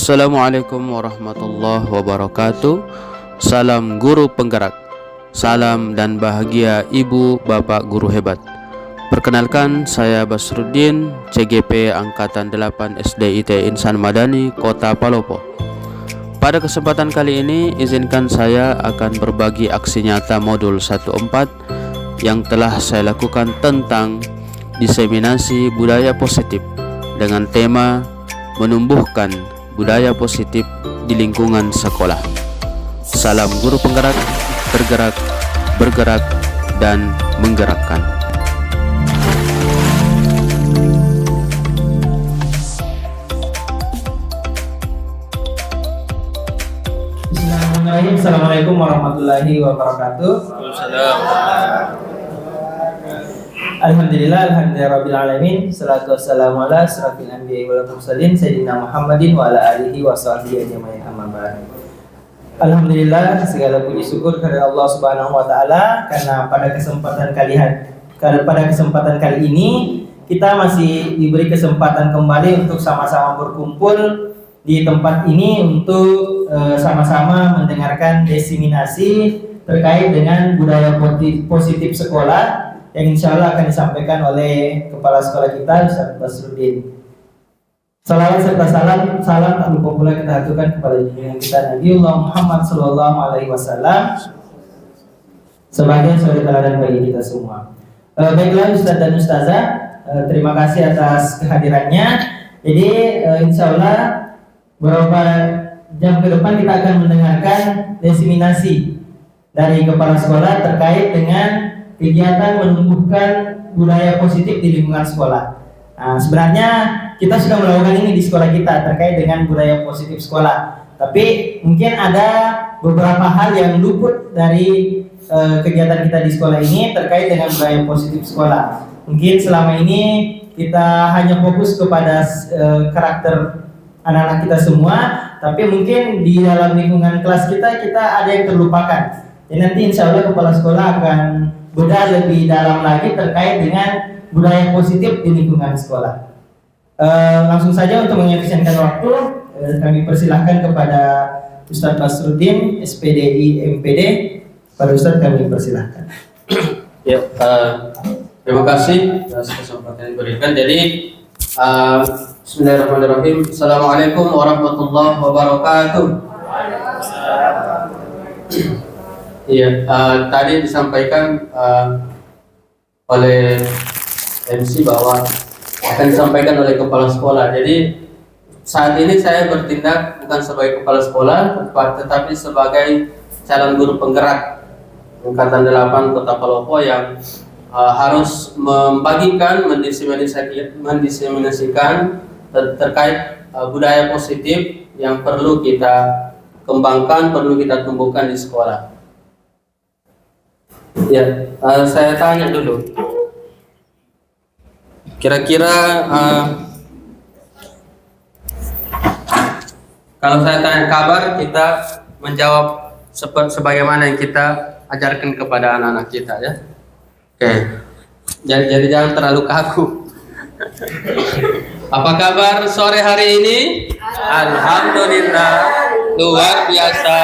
Assalamualaikum warahmatullahi wabarakatuh. Salam guru penggerak. Salam dan bahagia ibu bapak guru hebat. Perkenalkan, saya Basruddin, CGP Angkatan 8 SDIT Insan Madani, Kota Palopo. Pada kesempatan kali ini, izinkan saya akan berbagi aksi nyata modul 14 yang telah saya lakukan tentang diseminasi budaya positif dengan tema menumbuhkan budaya positif di lingkungan sekolah. Salam guru penggerak, tergerak, bergerak, dan menggerakkan. Bismillahirrahmanirrahim. Assalamualaikum warahmatullahi wabarakatuh. Alhamdulillahirabbil alamin. Salatu wassalamu ala asrofil anbiya'i wal mursalin sayyidina Muhammadin wa ala alihi wa sahbihi ajmain, amma ba'd. Alhamdulillah, segala puji syukur kepada Allah Subhanahu wa taala karena pada kesempatan kali ini kita masih diberi kesempatan kembali untuk sama-sama berkumpul di tempat ini untuk sama-sama mendengarkan diseminasi terkait dengan budaya positif sekolah yang insya Allah akan disampaikan oleh Kepala Sekolah kita, Ustaz Basruddin. Salawat serta salam tak lupa pula kita aturkan kepada junjungan kita Nabiullah Muhammad SAW sebagai suri teladan bagi kita semua. Baiklah Ustaz dan Ustazah, terima kasih atas kehadirannya. Jadi insya Allah beberapa jam ke depan kita akan mendengarkan diseminasi dari Kepala Sekolah terkait dengan kegiatan menumbuhkan budaya positif di lingkungan sekolah. Nah, sebenarnya kita sudah melakukan ini di sekolah kita terkait dengan budaya positif sekolah. Tapi mungkin ada beberapa hal yang luput dari kegiatan kita di sekolah ini terkait dengan budaya positif sekolah. Mungkin selama ini kita hanya fokus kepada karakter anak-anak kita semua, tapi mungkin di dalam lingkungan kelas kita ada yang terlupakan. Jadi nanti insya Allah Kepala Sekolah akan bedah lebih dalam lagi terkait dengan budaya positif di lingkungan sekolah. Langsung saja untuk mengefisienkan waktu, kami persilahkan kepada Ustaz Basruddin, SPDI MPD. Pada Ustaz kami persilahkan. Ya, terima kasih atas kesempatan yang diberikan. Jadi, Bismillahirrahmanirrahim. Assalamualaikum warahmatullahi wabarakatuh. Iya, tadi disampaikan oleh MC bahwa akan disampaikan oleh Kepala Sekolah. Jadi saat ini saya bertindak bukan sebagai Kepala Sekolah, tetapi sebagai calon guru penggerak Angkatan 8 Kota Palopo yang harus membagikan, mendiseminasikan terkait budaya positif yang perlu kita kembangkan, perlu kita tumbuhkan di sekolah. Ya, saya tanya dulu. Kira-kira kalau saya tanya kabar, kita menjawab sebagaimana yang kita ajarkan kepada anak-anak kita, ya. Oke. Jadi jangan terlalu kaku. Apa kabar sore hari ini? Alhamdulillah, luar biasa,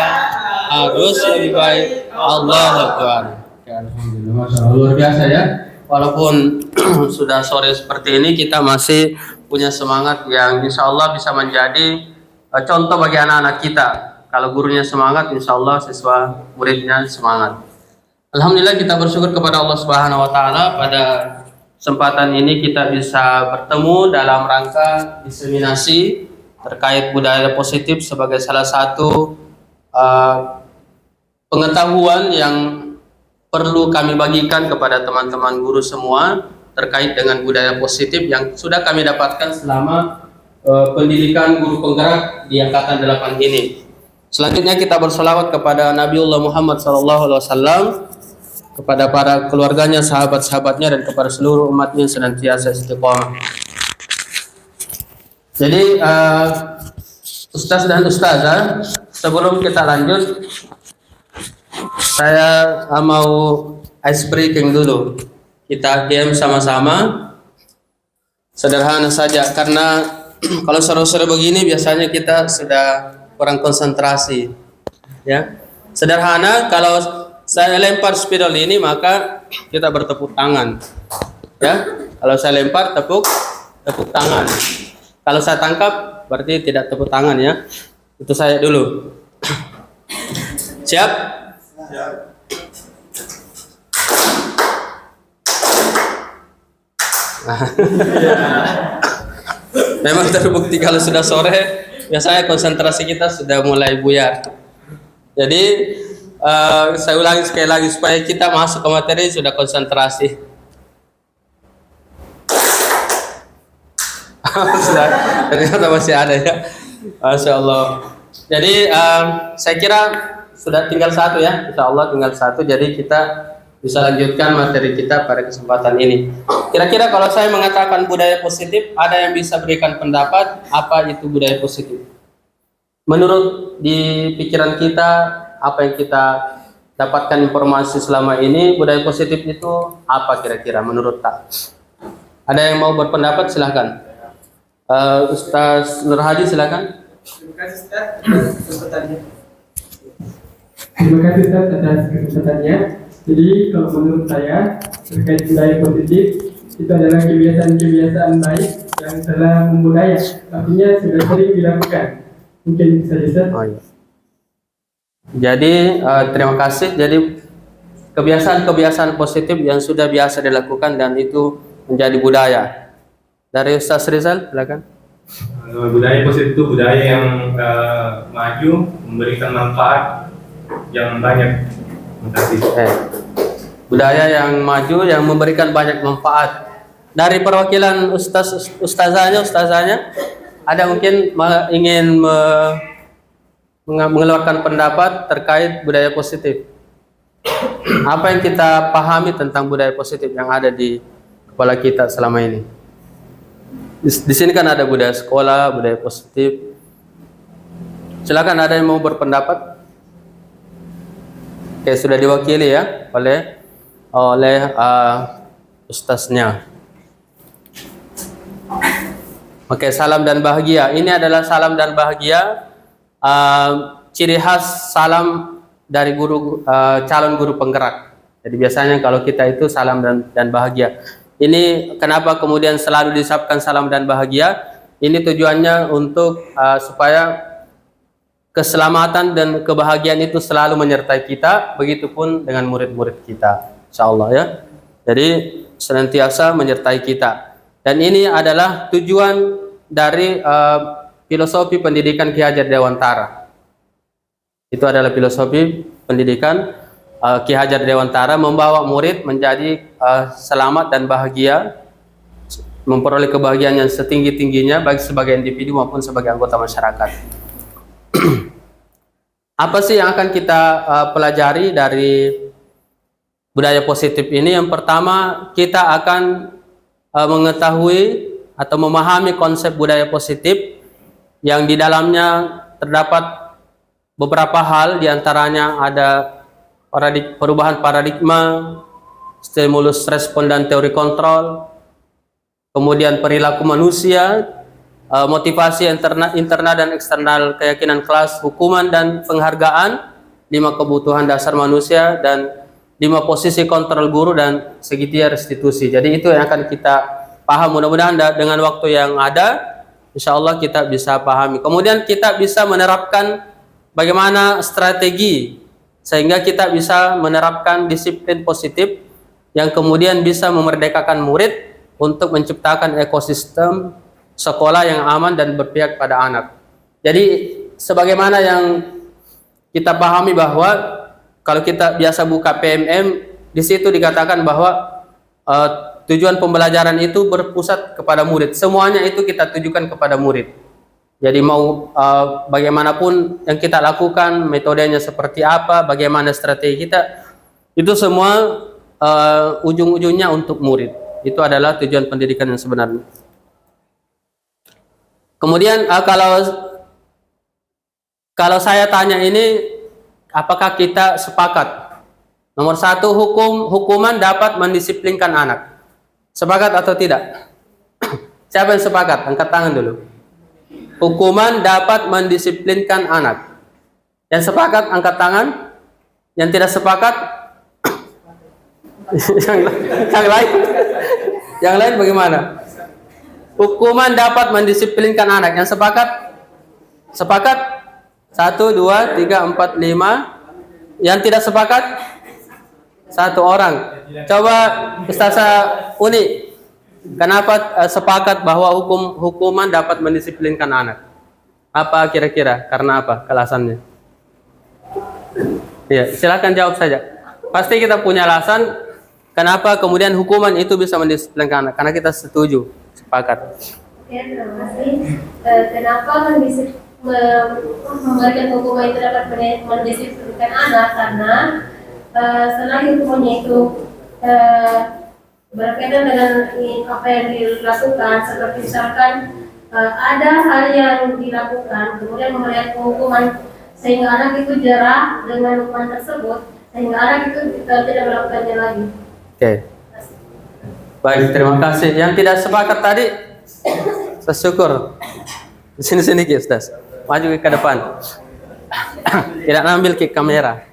harus lebih baik. Allahu Akbar. Alhamdulillah, Masya Allah, luar biasa ya. Walaupun sudah sore seperti ini, kita masih punya semangat yang insya Allah bisa menjadi contoh bagi anak-anak kita. Kalau gurunya semangat, insya Allah siswa muridnya semangat. Alhamdulillah, kita bersyukur kepada Allah Subhanahu Wa Taala pada kesempatan ini kita bisa bertemu dalam rangka diseminasi terkait budaya positif sebagai salah satu pengetahuan yang perlu kami bagikan kepada teman-teman guru semua terkait dengan budaya positif yang sudah kami dapatkan selama pendidikan guru penggerak di Angkatan 8 ini. Selanjutnya kita bersolawat kepada Nabiullah Muhammad SAW, kepada para keluarganya, sahabat-sahabatnya, dan kepada seluruh umatnya senantiasa istiqomah. Jadi Ustaz dan Ustazah, sebelum kita lanjut, saya mau ice breaking dulu. Kita diam sama-sama. Sederhana saja, karena Kalau sore-sore begini biasanya kita sudah kurang konsentrasi, ya. Sederhana, kalau saya lempar spidol ini maka kita bertepuk tangan, ya. Kalau saya lempar tepuk tangan. Kalau saya tangkap berarti tidak tepuk tangan, ya. Itu saya dulu. Siap? Siap. Memang terbukti kalau sudah sore biasanya konsentrasi kita sudah mulai buyar. Jadi saya ulangi sekali lagi supaya kita masuk ke materi sudah konsentrasi. Sudah, ternyata masih ada, ya. Masya Allah. Jadi saya kira sudah tinggal satu, ya. Insya Allah tinggal satu. Jadi kita bisa lanjutkan materi kita pada kesempatan ini. Kira-kira kalau saya mengatakan budaya positif, ada yang bisa berikan pendapat apa itu budaya positif? Menurut di pikiran kita, apa yang kita dapatkan informasi selama ini, budaya positif itu apa kira-kira menurut tak? Ada yang mau berpendapat? Silahkan. Ustaz Nur Hadi, silahkan. Terima kasih Ustaz atas kesempatannya. Terima kasih Ustaz atas kesempatannya. Jadi kalau menurut saya terkait budaya positif itu adalah kebiasaan-kebiasaan baik yang telah membudaya, artinya sudah sering dilakukan. Mungkin bisa Ustaz. Oh, iya. Jadi terima kasih. Jadi kebiasaan-kebiasaan positif yang sudah biasa dilakukan dan itu menjadi budaya. Dari Ustaz Rizal, silakan. Budaya positif itu budaya yang maju, memberikan manfaat yang banyak. Budaya yang maju yang memberikan banyak manfaat. Dari perwakilan ustazahnya ada mungkin ingin mengeluarkan pendapat terkait budaya positif. Apa yang kita pahami tentang budaya positif yang ada di kepala kita selama ini? Di sini kan ada budaya sekolah, budaya positif. Silakan, ada yang mau berpendapat? Oke, sudah diwakili, ya, oleh ustaznya. Oke, salam dan bahagia. Ini adalah salam dan bahagia, ciri khas salam dari calon guru penggerak. Jadi biasanya kalau kita itu salam dan bahagia. Ini kenapa kemudian selalu disabkan salam dan bahagia? Ini tujuannya untuk supaya keselamatan dan kebahagiaan itu selalu menyertai kita, begitupun dengan murid-murid kita, insyaallah, ya. Jadi senantiasa menyertai kita. Dan ini adalah tujuan dari filosofi pendidikan Ki Hajar Dewantara. Itu adalah filosofi pendidikan Ki Hajar Dewantara, membawa murid menjadi selamat dan bahagia, memperoleh kebahagiaan yang setinggi-tingginya baik sebagai individu maupun sebagai anggota masyarakat. Apa sih yang akan kita pelajari dari budaya positif ini? Yang pertama, kita akan mengetahui atau memahami konsep budaya positif yang di dalamnya terdapat beberapa hal, diantaranya ada perubahan paradigma, stimulus respon dan teori kontrol, kemudian perilaku manusia, motivasi internal dan eksternal, keyakinan kelas, hukuman dan penghargaan, 5 kebutuhan dasar manusia, dan 5 posisi kontrol guru dan segitiga restitusi. Jadi itu yang akan kita paham. Mudah-mudahan dengan waktu yang ada, insya Allah kita bisa pahami. Kemudian kita bisa menerapkan bagaimana strategi sehingga kita bisa menerapkan disiplin positif yang kemudian bisa memerdekakan murid untuk menciptakan ekosistem sekolah yang aman dan berpihak pada anak. Jadi sebagaimana yang kita pahami bahwa kalau kita biasa buka PMM, di situ dikatakan bahwa tujuan pembelajaran itu berpusat kepada murid. Semuanya itu kita tujukan kepada murid. Jadi mau bagaimanapun yang kita lakukan, metodenya seperti apa, bagaimana strategi kita, itu semua ujung-ujungnya untuk murid. Itu adalah tujuan pendidikan yang sebenarnya. Kemudian kalau saya tanya ini, apakah kita sepakat? Nomor 1, hukuman dapat mendisiplinkan anak. Sepakat atau tidak? Siapa yang sepakat? Angkat tangan dulu. hukuman dapat mendisiplinkan anak. Yang sepakat angkat tangan. Yang tidak sepakat yang lain. Yang lain bagaimana? Hukuman dapat mendisiplinkan anak. Yang sepakat? Sepakat? 1, 2, 3, 4, 5. Yang tidak sepakat? 1 orang. Coba Ustazah Uni, kenapa sepakat bahwa hukuman dapat mendisiplinkan anak? Apa kira-kira? Karena apa? Alasannya? Ya, silakan jawab saja. Pasti kita punya alasan kenapa kemudian hukuman itu bisa mendisiplinkan anak. Karena kita setuju, sepakat. Ya, terima kasih. Kenapa memberikan hukuman itu dapat mendisiplinkan anak? Karena selain hukumannya itu berkaitan dengan apa yang dilakukan, seperti misalkan ada hal yang dilakukan, kemudian memberikan hukuman sehingga anak itu jerah dengan hukuman tersebut, sehingga anak itu tidak melakukannya lagi. Oke. Baik, terima kasih. Yang tidak sepakat tadi, saya syukur. Di sini Ustaz. Maju ke depan. Tidak ambil ke kamera.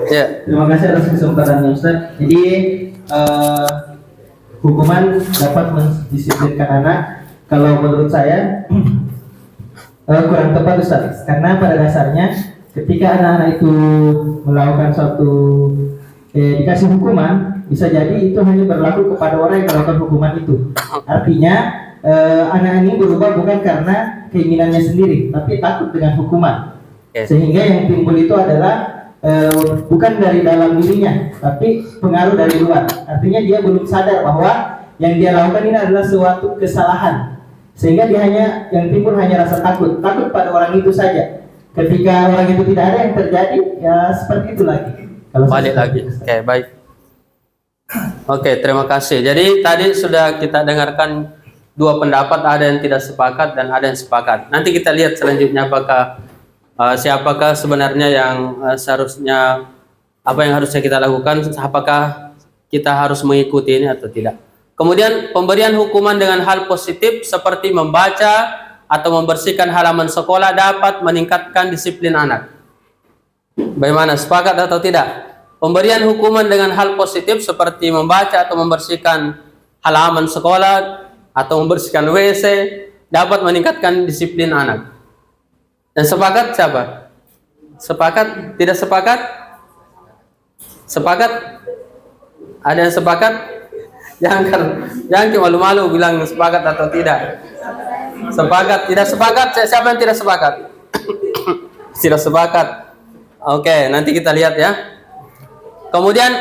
Ya. Terima kasih atas kesempatannya Ustaz. Jadi hukuman dapat mendisiplinkan anak. Kalau menurut saya kurang tepat Ustaz. Karena pada dasarnya ketika anak-anak itu melakukan suatu dikasih hukuman, bisa jadi itu hanya berlaku kepada orang yang melakukan hukuman itu. Artinya anak ini berubah bukan karena keinginannya sendiri, tapi takut dengan hukuman. Sehingga yang timbul itu adalah bukan dari dalam dirinya, tapi pengaruh dari luar. Artinya dia belum sadar bahwa yang dia lakukan ini adalah suatu kesalahan, sehingga dia yang timbul hanya rasa takut pada orang itu saja. Ketika orang itu tidak ada yang terjadi, ya seperti itu lagi. Kalau balik lagi. Oke, baik. Oke, terima kasih. Jadi tadi sudah kita dengarkan 2 pendapat, ada yang tidak sepakat dan ada yang sepakat. Nanti kita lihat selanjutnya apakah siapakah sebenarnya yang seharusnya, apa yang harusnya kita lakukan, apakah kita harus mengikuti ini atau tidak. Kemudian pemberian hukuman dengan hal positif seperti membaca atau membersihkan halaman sekolah dapat meningkatkan disiplin anak. Bagaimana, sepakat atau tidak? Pemberian hukuman dengan hal positif seperti membaca atau membersihkan halaman sekolah atau membersihkan WC dapat meningkatkan disiplin anak. Dan sepakat siapa? Sepakat? Tidak sepakat? Sepakat? Ada yang sepakat? Jangan malu-malu bilang sepakat atau tidak. Sepakat? Tidak sepakat? Siapa yang tidak sepakat? Tidak sepakat. Oke, nanti kita lihat ya. Kemudian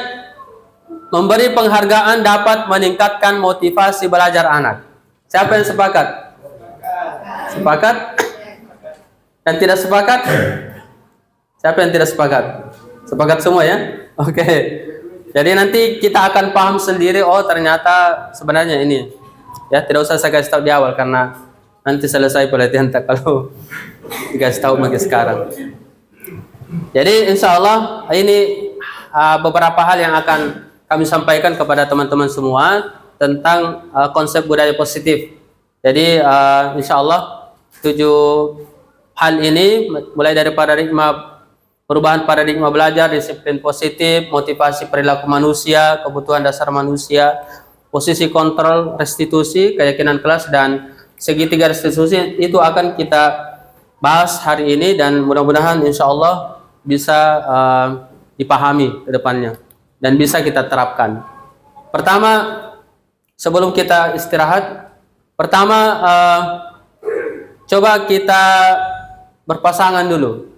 memberi penghargaan dapat meningkatkan motivasi belajar anak. Siapa yang sepakat? Sepakat? Yang tidak sepakat? Siapa yang tidak sepakat? Sepakat semua ya? Oke. Jadi nanti kita akan paham sendiri, oh ternyata sebenarnya ini. Ya, tidak usah saya kasih tahu di awal karena nanti selesai pelatihan tak kalau dikasih tahu bagi sekarang. Jadi insya Allah ini beberapa hal yang akan kami sampaikan kepada teman-teman semua tentang konsep budaya positif. Jadi insya Allah 7 hal ini mulai dari perubahan paradigma belajar, disiplin positif, motivasi perilaku manusia, kebutuhan dasar manusia, posisi kontrol, restitusi, keyakinan kelas, dan segitiga restitusi itu akan kita bahas hari ini dan mudah-mudahan insya Allah bisa dipahami ke depannya dan bisa kita terapkan. Pertama, sebelum kita istirahat, coba kita berpasangan dulu.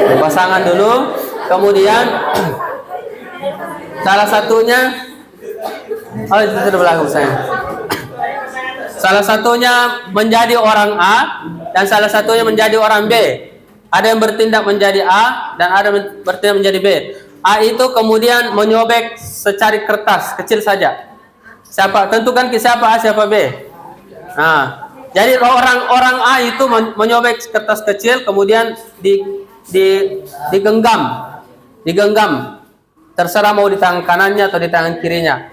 Berpasangan dulu, kemudian salah satunya, oh itu sudah belakang saya. Salah satunya menjadi orang A dan salah satunya menjadi orang B. Ada yang bertindak menjadi A dan ada yang bertindak menjadi B. A itu kemudian menyobek secari kertas kecil saja. Siapa tentukan ke siapa A siapa B. Nah, jadi orang A itu menyobek kertas kecil kemudian digenggam Terserah mau di tangan kanannya atau di tangan kirinya.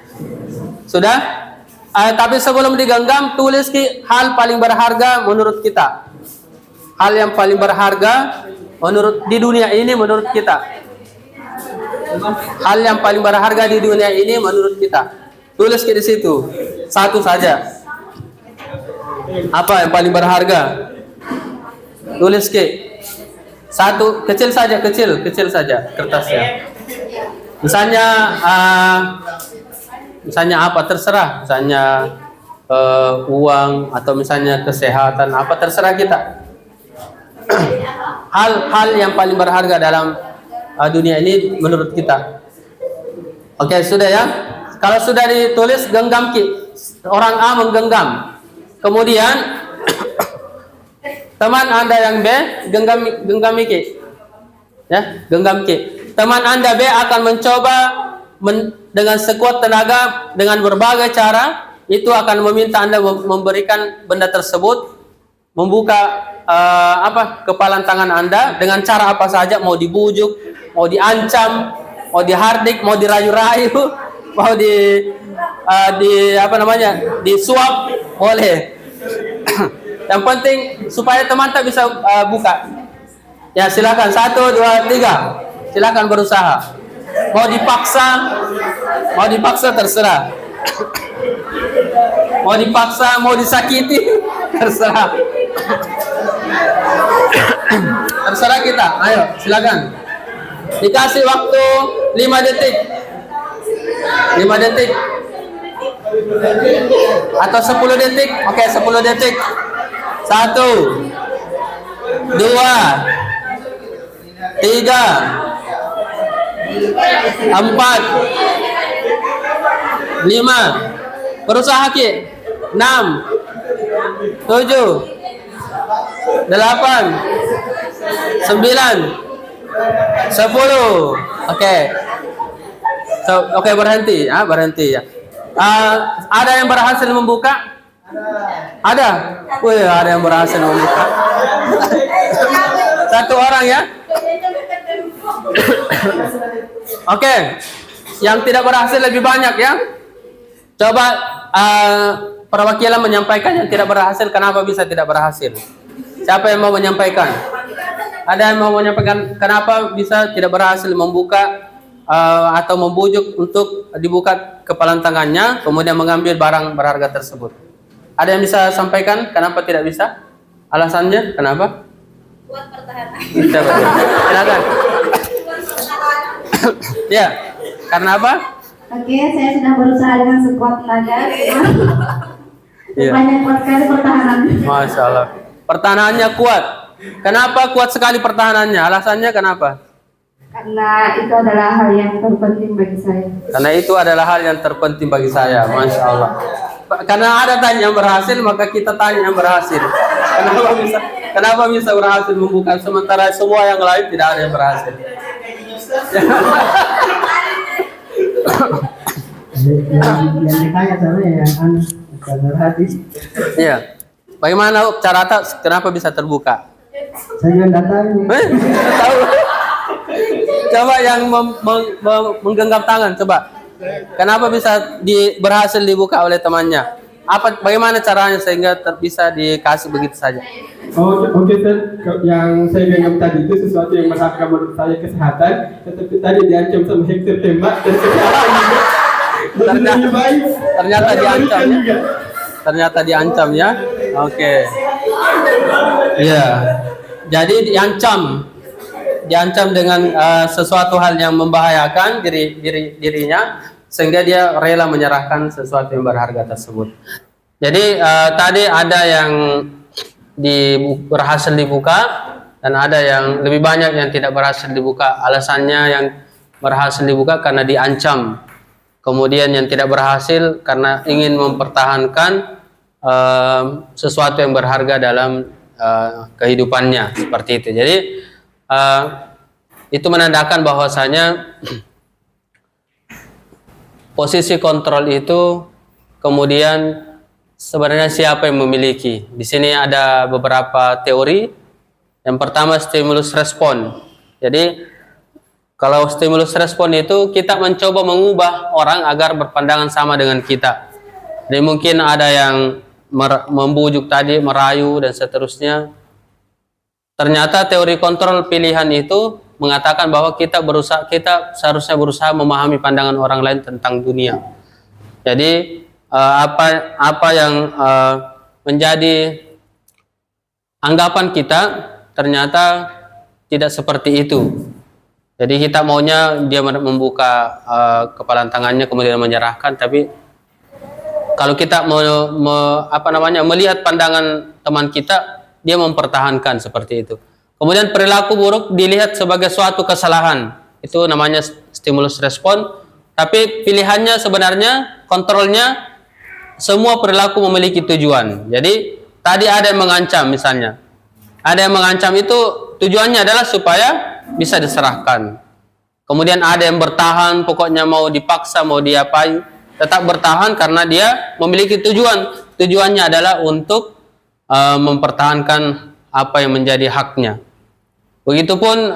Sudah? Tapi sebelum digenggam, tulis hal paling berharga menurut kita. Hal yang paling berharga di dunia ini menurut kita. Hal yang paling berharga di dunia ini menurut kita. Tulis di situ. Satu saja. Apa yang paling berharga? Tulis satu, kecil saja kertasnya. Misalnya apa, terserah. Misalnya uang atau misalnya kesehatan, apa terserah kita. Hal yang paling berharga dalam dunia ini menurut kita. Oke, sudah ya. Kalau sudah ditulis, genggam orang A menggenggam. Kemudian teman Anda yang B genggam ya, genggam Teman Anda B akan mencoba dengan sekuat tenaga dengan berbagai cara, itu akan meminta Anda memberikan benda tersebut, membuka kepalan tangan Anda dengan cara apa saja, mau dibujuk, mau diancam, mau dihardik, mau dirayu-rayu, mau disuap, boleh. Yang penting supaya teman tak bisa buka. Ya, silakan 1, 2, 3. Silakan berusaha. Mau dipaksa terserah. Mau dipaksa, mau disakiti terserah. Terserah kita. Ayo, silakan. Dikasih waktu 5 detik. 5 detik. Atau 10 detik. Oke, 10 detik. 1, 2, 3, 4, 5. Berusaha 6, 7, 8, 9, 10. Oke, berhenti ya. Ada yang berhasil membuka? Ada. Wih, ada yang berhasil membuka. 1 orang ya. Oke. Yang tidak berhasil lebih banyak ya. Coba perwakilan menyampaikan yang tidak berhasil, kenapa bisa tidak berhasil. Siapa yang mau menyampaikan? Ada yang mau menyampaikan kenapa bisa tidak berhasil membuka atau membujuk untuk dibuka kepalan tangannya, kemudian mengambil barang berharga tersebut. Ada yang bisa sampaikan kenapa tidak bisa? Alasannya kenapa? Buat pertahanan. Silakan. Ya, karena apa? Oke, saya sudah berusaha dengan sekuat tenaga. Iya. Banyak kuat sekali pertahanan. Masya Allah. Pertahanannya kuat. Kenapa kuat sekali pertahanannya? Alasannya kenapa? Karena itu adalah hal yang terpenting bagi saya. Karena itu adalah hal yang terpenting bagi saya. Masya Allah. Karena ada tanya yang berhasil, maka kita tanya yang berhasil. Kenapa bisa berhasil membuka sementara semua yang lain tidak ada yang berhasil? Yang ditanya sama yang berhati. Iya. Bagaimana cara kenapa bisa terbuka? Saya yang datang. Tahu? Coba yang menggenggam tangan, coba. Kenapa bisa berhasil dibuka oleh temannya? Bagaimana caranya sehingga bisa dikasih begitu saja? Oke, yang saya genggam tadi itu sesuatu yang berharga menurut saya, kesehatan. Tetapi tadi diancam sama Hector tembak dan ternyata diancam ya. Ternyata diancam ya. Oke. Iya. Jadi diancam dengan sesuatu hal yang membahayakan dirinya, sehingga dia rela menyerahkan sesuatu yang berharga tersebut. Jadi tadi ada yang berhasil dibuka dan ada yang lebih banyak yang tidak berhasil dibuka. Alasannya yang berhasil dibuka karena diancam, kemudian yang tidak berhasil karena ingin mempertahankan sesuatu yang berharga dalam kehidupannya, seperti itu. Jadi itu menandakan bahwasanya posisi kontrol itu kemudian sebenarnya siapa yang memiliki. Di sini ada beberapa teori. Yang pertama, stimulus respon. Jadi Kalau stimulus respon itu kita mencoba mengubah orang agar berpandangan sama dengan kita. Jadi mungkin ada yang membujuk tadi, merayu dan seterusnya. Ternyata teori kontrol pilihan itu mengatakan bahwa kita seharusnya berusaha memahami pandangan orang lain tentang dunia. Jadi apa yang menjadi anggapan kita ternyata tidak seperti itu. Jadi kita maunya dia membuka kepalan tangannya kemudian menyerahkan, tapi kalau kita melihat pandangan teman kita, dia mempertahankan seperti itu. Kemudian perilaku buruk dilihat sebagai suatu kesalahan, itu namanya stimulus respon. Tapi pilihannya sebenarnya, kontrolnya, semua perilaku memiliki tujuan. Jadi tadi ada yang mengancam misalnya, ada yang mengancam itu tujuannya adalah supaya bisa diserahkan. Kemudian ada yang bertahan, pokoknya mau dipaksa, mau diapain, tetap bertahan karena dia memiliki tujuan. Tujuannya adalah untuk mempertahankan apa yang menjadi haknya. Begitupun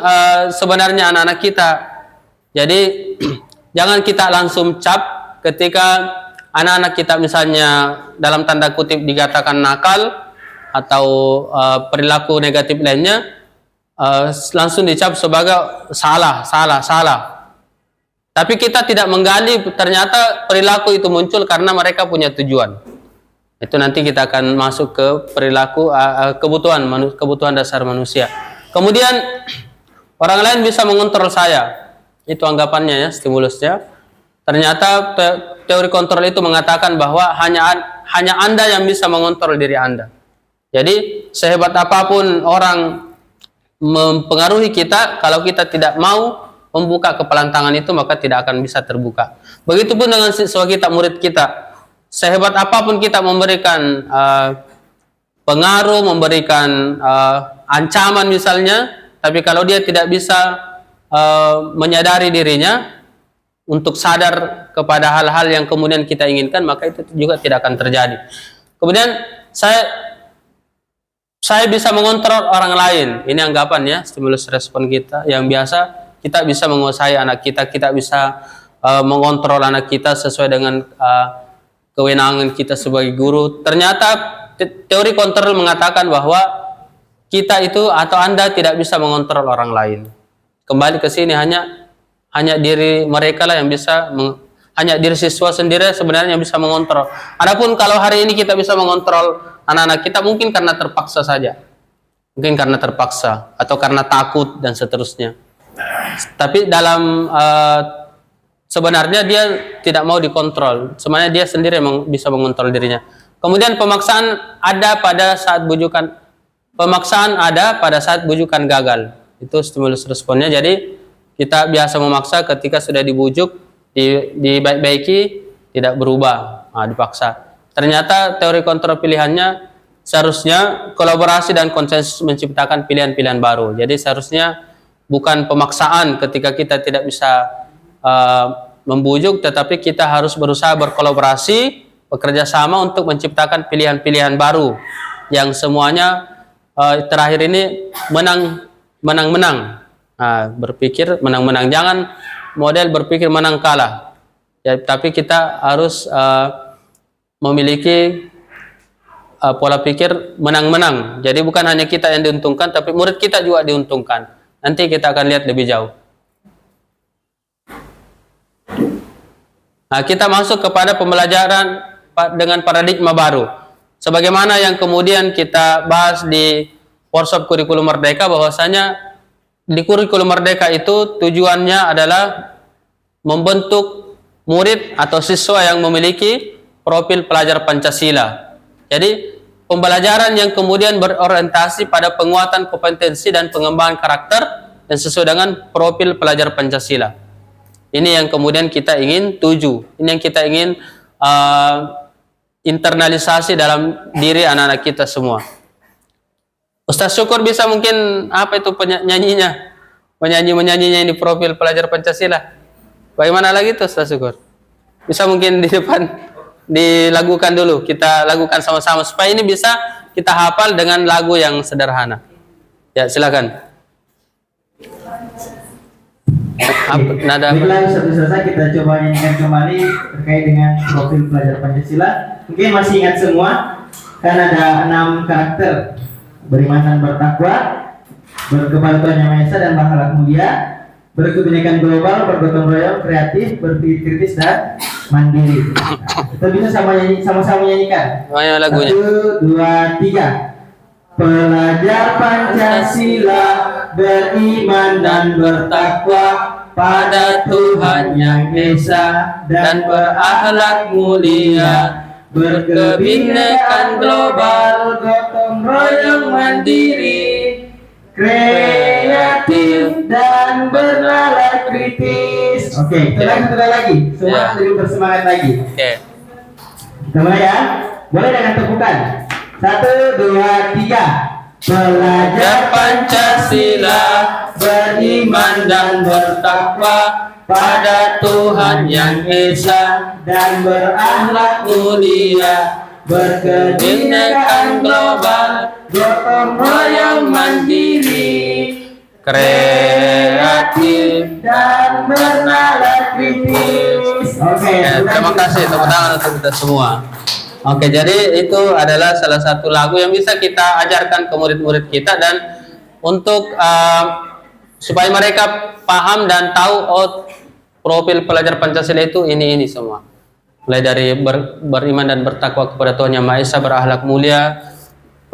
sebenarnya anak-anak kita. Jadi jangan kita langsung cap ketika anak-anak kita misalnya dalam tanda kutip dikatakan nakal atau perilaku negatif lainnya, langsung dicap sebagai salah. Tapi kita tidak menggali ternyata perilaku itu muncul karena mereka punya tujuan. Itu nanti kita akan masuk ke perilaku kebutuhan dasar manusia. Kemudian orang lain bisa mengontrol saya. Itu anggapannya ya, stimulusnya. Ternyata teori kontrol itu mengatakan bahwa hanya Anda yang bisa mengontrol diri Anda. Jadi sehebat apapun orang mempengaruhi kita, kalau kita tidak mau membuka kepalan tangan itu, maka tidak akan bisa terbuka. Begitupun dengan siswa kita, murid kita. Sehebat apapun kita memberikan pengaruh, memberikan ancaman misalnya, tapi kalau dia tidak bisa menyadari dirinya untuk sadar kepada hal-hal yang kemudian kita inginkan, maka itu juga tidak akan terjadi. Kemudian saya bisa mengontrol orang lain. Ini anggapan ya, stimulus respon kita yang biasa. Kita bisa menguasai anak kita, kita bisa mengontrol anak kita sesuai dengan kewenangan kita sebagai guru. Ternyata teori kontrol mengatakan bahwa kita itu atau Anda tidak bisa mengontrol orang lain. Kembali ke sini, hanya diri mereka lah yang bisa, hanya diri siswa sendiri sebenarnya yang bisa mengontrol. Adapun kalau hari ini kita bisa mengontrol anak-anak kita, mungkin karena terpaksa saja. Mungkin karena terpaksa atau karena takut dan seterusnya. Tapi dalam sebenarnya dia tidak mau dikontrol. Sebenarnya dia sendiri yang bisa mengontrol dirinya. Kemudian pemaksaan ada pada saat bujukan gagal. Itu stimulus responnya. Jadi kita biasa memaksa ketika sudah dibujuk, dibaik-baiki, tidak berubah, dipaksa. Ternyata teori kontrol pilihannya seharusnya kolaborasi dan konsensus menciptakan pilihan-pilihan baru. Jadi seharusnya bukan pemaksaan ketika kita tidak bisa membujuk, tetapi kita harus berusaha berkolaborasi, bekerja sama untuk menciptakan pilihan-pilihan baru yang semuanya terakhir ini menang-menang. Berpikir menang-menang, jangan model berpikir menang kalah. Ya, tapi kita harus memiliki pola pikir menang-menang. Jadi bukan hanya kita yang diuntungkan, tapi murid kita juga diuntungkan. Nanti kita akan lihat lebih jauh. Nah, kita masuk kepada pembelajaran dengan paradigma baru. Sebagaimana yang kemudian kita bahas di workshop kurikulum Merdeka, bahwasanya di kurikulum Merdeka itu tujuannya adalah membentuk murid atau siswa yang memiliki profil pelajar Pancasila. Jadi pembelajaran yang kemudian berorientasi pada penguatan kompetensi dan pengembangan karakter dan sesuai dengan profil pelajar Pancasila. Ini yang kemudian kita ingin tuju. Ini yang kita ingin internalisasi dalam diri anak-anak kita semua. Ustaz Syukur bisa mungkin apa itu penyanyinya? Menyanyinya ini profil pelajar Pancasila. Bagaimana lagi tuh Ustaz Syukur? Bisa mungkin di depan dilakukan dulu, kita lakukan sama-sama supaya ini bisa kita hafal dengan lagu yang sederhana. Ya, silakan. Nada apa? Baiklah, satu selesai kita coba nyanyikan kembali terkait dengan profil pelajar Pancasila. Mungkin masih ingat semua, kan ada 6 karakter: beriman dan bertakwa, berkepada Tuhan Yang Maha Esa dan berakhlak mulia, berkebinekaan global, bergotong royong, kreatif, berpikir kritis dan mandiri. Kita bisa sama-sama nyanyikan. Mana lagunya? 1, 2, 3. Pelajar Pancasila beriman dan bertakwa pada Tuhan Yang Esa dan berakhlak mulia, berkebinekaan global, gotong royong mandiri, kreatif dan bernalar kritis. Oke, kita lagi. Semua lebih bersemangat lagi. Oke. Kita mulai ya. Boleh dengan tepukan. 1, 2, 3. Pelajar Pancasila beriman dan bertakwa pada Tuhan Yang Esa dan berakhlak mulia, berkebinekaan global, gotong royong mandiri, kreatif dan bernalar kritis. Oke, Terima kasih, tepuk tangan untuk kita semua. Oke, jadi itu adalah salah satu lagu yang bisa kita ajarkan ke murid-murid kita, dan untuk supaya mereka paham dan tahu profil pelajar Pancasila itu ini semua. Mulai dari beriman dan bertakwa kepada Tuhan Yang Maha Esa, berakhlak mulia,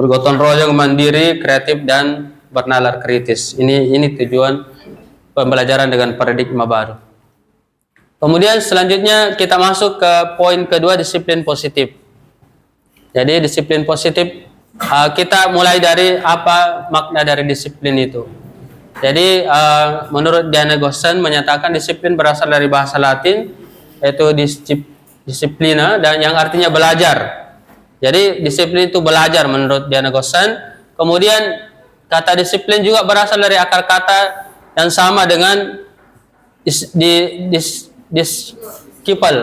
bergotong royong, mandiri, kreatif dan bernalar kritis. Ini tujuan pembelajaran dengan paradigma baru. Kemudian selanjutnya kita masuk ke poin kedua, disiplin positif. Jadi disiplin positif, kita mulai dari apa makna dari disiplin itu. Jadi menurut Diana Gossen menyatakan disiplin berasal dari bahasa Latin, yaitu disiplina, dan yang artinya belajar. Jadi disiplin itu belajar menurut Diana Gossen. Kemudian kata disiplin juga berasal dari akar kata yang sama dengan disciple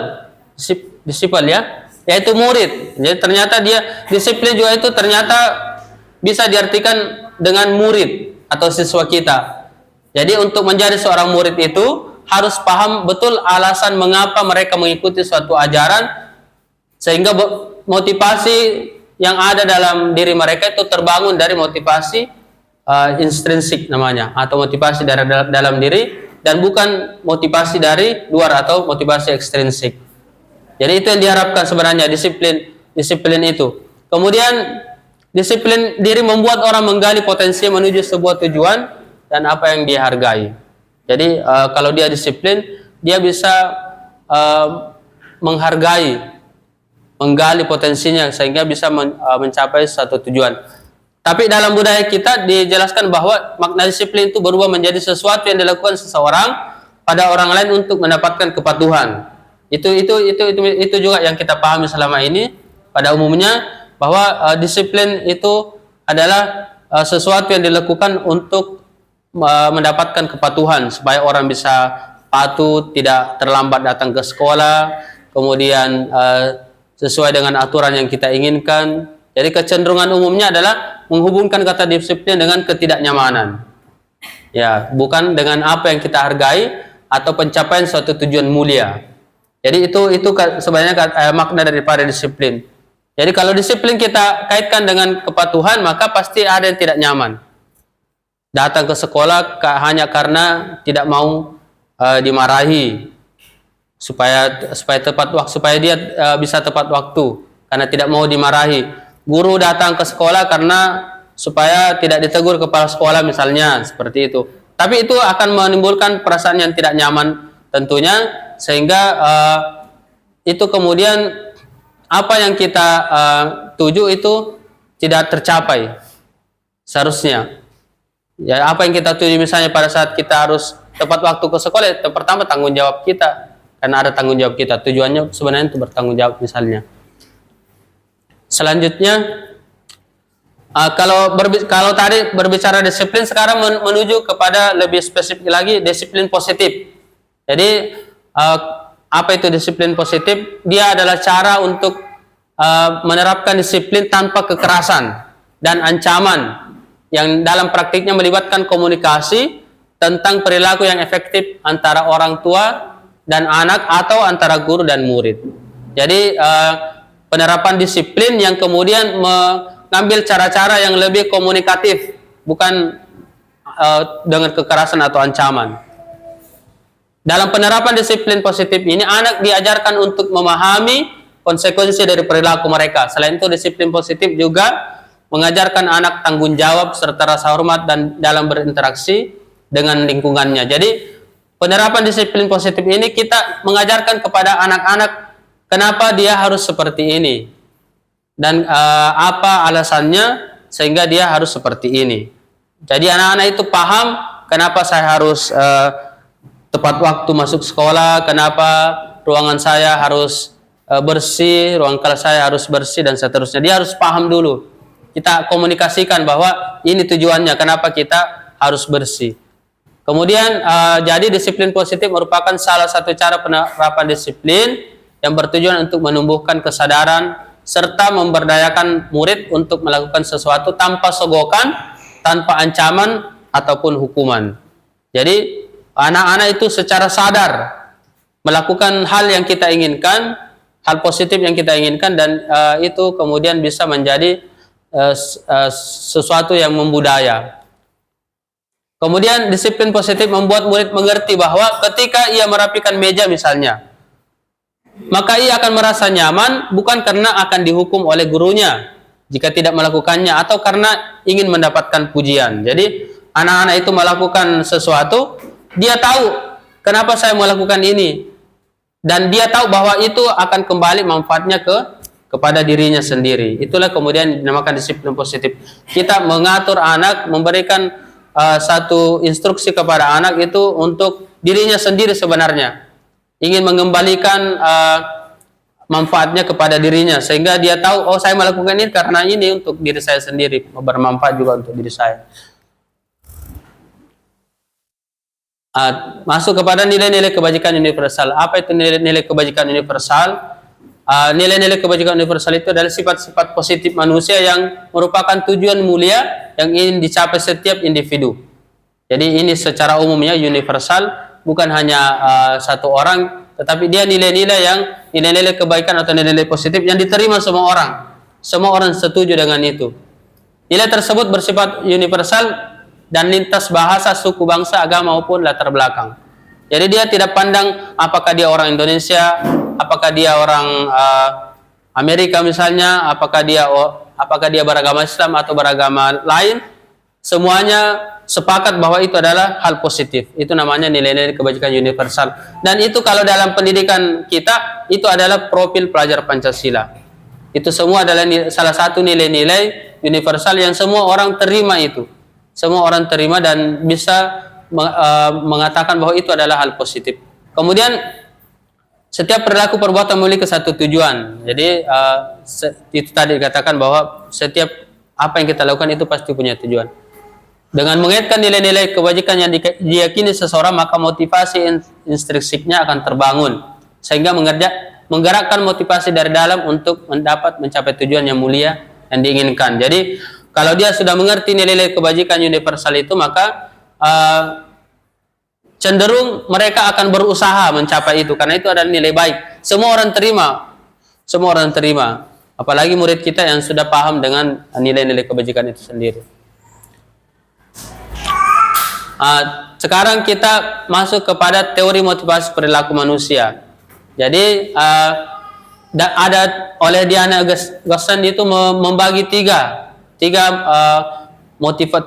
ya, yaitu murid. Jadi ternyata dia disiplin juga itu ternyata bisa diartikan dengan murid atau siswa kita. Jadi untuk menjadi seorang murid itu harus paham betul alasan mengapa mereka mengikuti suatu ajaran, sehingga motivasi yang ada dalam diri mereka itu terbangun dari motivasi intrinsik namanya, atau motivasi dari dalam diri, dan bukan motivasi dari luar atau motivasi ekstrinsik. Jadi itu yang diharapkan sebenarnya disiplin itu. Kemudian disiplin diri membuat orang menggali potensi menuju sebuah tujuan dan apa yang dia hargai. Jadi kalau dia disiplin, dia bisa menggali potensinya sehingga bisa mencapai satu tujuan. Tapi dalam budaya kita dijelaskan bahwa makna disiplin itu berubah menjadi sesuatu yang dilakukan seseorang pada orang lain untuk mendapatkan kepatuhan. Itu juga yang kita pahami selama ini pada umumnya, bahwa disiplin itu adalah sesuatu yang dilakukan untuk mendapatkan kepatuhan, supaya orang bisa patuh, tidak terlambat datang ke sekolah, kemudian sesuai dengan aturan yang kita inginkan. Jadi kecenderungan umumnya adalah menghubungkan kata disiplin dengan ketidaknyamanan, ya, bukan dengan apa yang kita hargai atau pencapaian suatu tujuan mulia. Jadi itu sebenarnya makna daripada disiplin. Jadi kalau disiplin kita kaitkan dengan kepatuhan, maka pasti ada yang tidak nyaman. Datang ke sekolah hanya karena tidak mau dimarahi, supaya tepat waktu, supaya dia bisa tepat waktu karena tidak mau dimarahi. Guru datang ke sekolah karena supaya tidak ditegur kepala sekolah misalnya, seperti itu. Tapi itu akan menimbulkan perasaan yang tidak nyaman tentunya, sehingga itu kemudian apa yang kita tuju itu tidak tercapai seharusnya. Ya, apa yang kita tuju misalnya pada saat kita harus tepat waktu ke sekolah, itu pertama tanggung jawab kita, karena ada tanggung jawab kita. Tujuannya sebenarnya untuk bertanggung jawab misalnya. Selanjutnya, kalau tadi berbicara disiplin, sekarang menuju kepada lebih spesifik lagi, disiplin positif. Jadi apa itu disiplin positif? Dia adalah cara untuk menerapkan disiplin tanpa kekerasan dan ancaman, yang dalam praktiknya melibatkan komunikasi tentang perilaku yang efektif antara orang tua dan anak atau antara guru dan murid. Jadi penerapan disiplin yang kemudian mengambil cara-cara yang lebih komunikatif, bukan dengan kekerasan atau ancaman. Dalam penerapan disiplin positif ini, anak diajarkan untuk memahami konsekuensi dari perilaku mereka. Selain itu, disiplin positif juga mengajarkan anak tanggung jawab serta rasa hormat dan dalam berinteraksi dengan lingkungannya. Jadi penerapan disiplin positif ini kita mengajarkan kepada anak-anak kenapa dia harus seperti ini dan apa alasannya sehingga dia harus seperti ini. Jadi anak-anak itu paham kenapa saya harus tepat waktu masuk sekolah, kenapa ruangan saya harus bersih, ruang kelas saya harus bersih dan seterusnya. Dia harus paham dulu. Kita komunikasikan bahwa ini tujuannya, kenapa kita harus bersih. Kemudian jadi disiplin positif merupakan salah satu cara penerapan disiplin yang bertujuan untuk menumbuhkan kesadaran serta memberdayakan murid untuk melakukan sesuatu tanpa sogokan, tanpa ancaman ataupun hukuman. Jadi anak-anak itu secara sadar melakukan hal yang kita inginkan, hal positif yang kita inginkan, dan itu kemudian bisa menjadi sesuatu yang membudaya. Kemudian disiplin positif membuat murid mengerti bahwa ketika ia merapikan meja misalnya, maka ia akan merasa nyaman bukan karena akan dihukum oleh gurunya jika tidak melakukannya atau karena ingin mendapatkan pujian. Jadi anak-anak itu melakukan sesuatu, dia tahu kenapa saya melakukan ini, dan dia tahu bahwa itu akan kembali manfaatnya kepada dirinya sendiri. Itulah kemudian dinamakan disiplin positif. Kita mengatur anak, memberikan satu instruksi kepada anak itu untuk dirinya sendiri sebenarnya, ingin mengembalikan manfaatnya kepada dirinya, sehingga dia tahu, oh saya melakukan ini karena ini untuk diri saya sendiri, bermanfaat juga untuk diri saya. Masuk kepada nilai-nilai kebajikan universal. Apa itu nilai-nilai kebajikan universal? Nilai-nilai kebajikan universal itu adalah sifat-sifat positif manusia yang merupakan tujuan mulia yang ingin dicapai setiap individu. Jadi ini secara umumnya universal, bukan hanya satu orang, tetapi dia nilai-nilai kebaikan atau nilai-nilai positif yang diterima semua orang. Semua orang setuju dengan itu. Nilai tersebut bersifat universal dan lintas bahasa, suku, bangsa, agama maupun latar belakang. Jadi dia tidak pandang apakah dia orang Indonesia, apakah dia orang Amerika misalnya, apakah dia beragama Islam atau beragama lain. Semuanya sepakat bahwa itu adalah hal positif. Itu namanya nilai-nilai kebajikan universal. Dan itu kalau dalam pendidikan kita, itu adalah profil pelajar Pancasila. Itu semua adalah salah satu nilai-nilai universal yang semua orang terima itu. Semua orang terima dan bisa mengatakan bahwa itu adalah hal positif. Kemudian setiap perilaku perbuatan memiliki satu tujuan. Jadi itu tadi dikatakan bahwa setiap apa yang kita lakukan itu pasti punya tujuan. Dengan mengaitkan nilai-nilai kebajikan yang diyakini seseorang, maka motivasi instrinsiknya akan terbangun sehingga menggerakkan motivasi dari dalam untuk mencapai tujuan yang mulia yang diinginkan. Jadi kalau dia sudah mengerti nilai-nilai kebajikan universal itu, maka cenderung mereka akan berusaha mencapai itu, karena itu adalah nilai baik. Semua orang terima, apalagi murid kita yang sudah paham dengan nilai-nilai kebajikan itu sendiri. Sekarang kita masuk kepada teori motivasi perilaku manusia. Jadi ada oleh Diana Gossan itu membagi tiga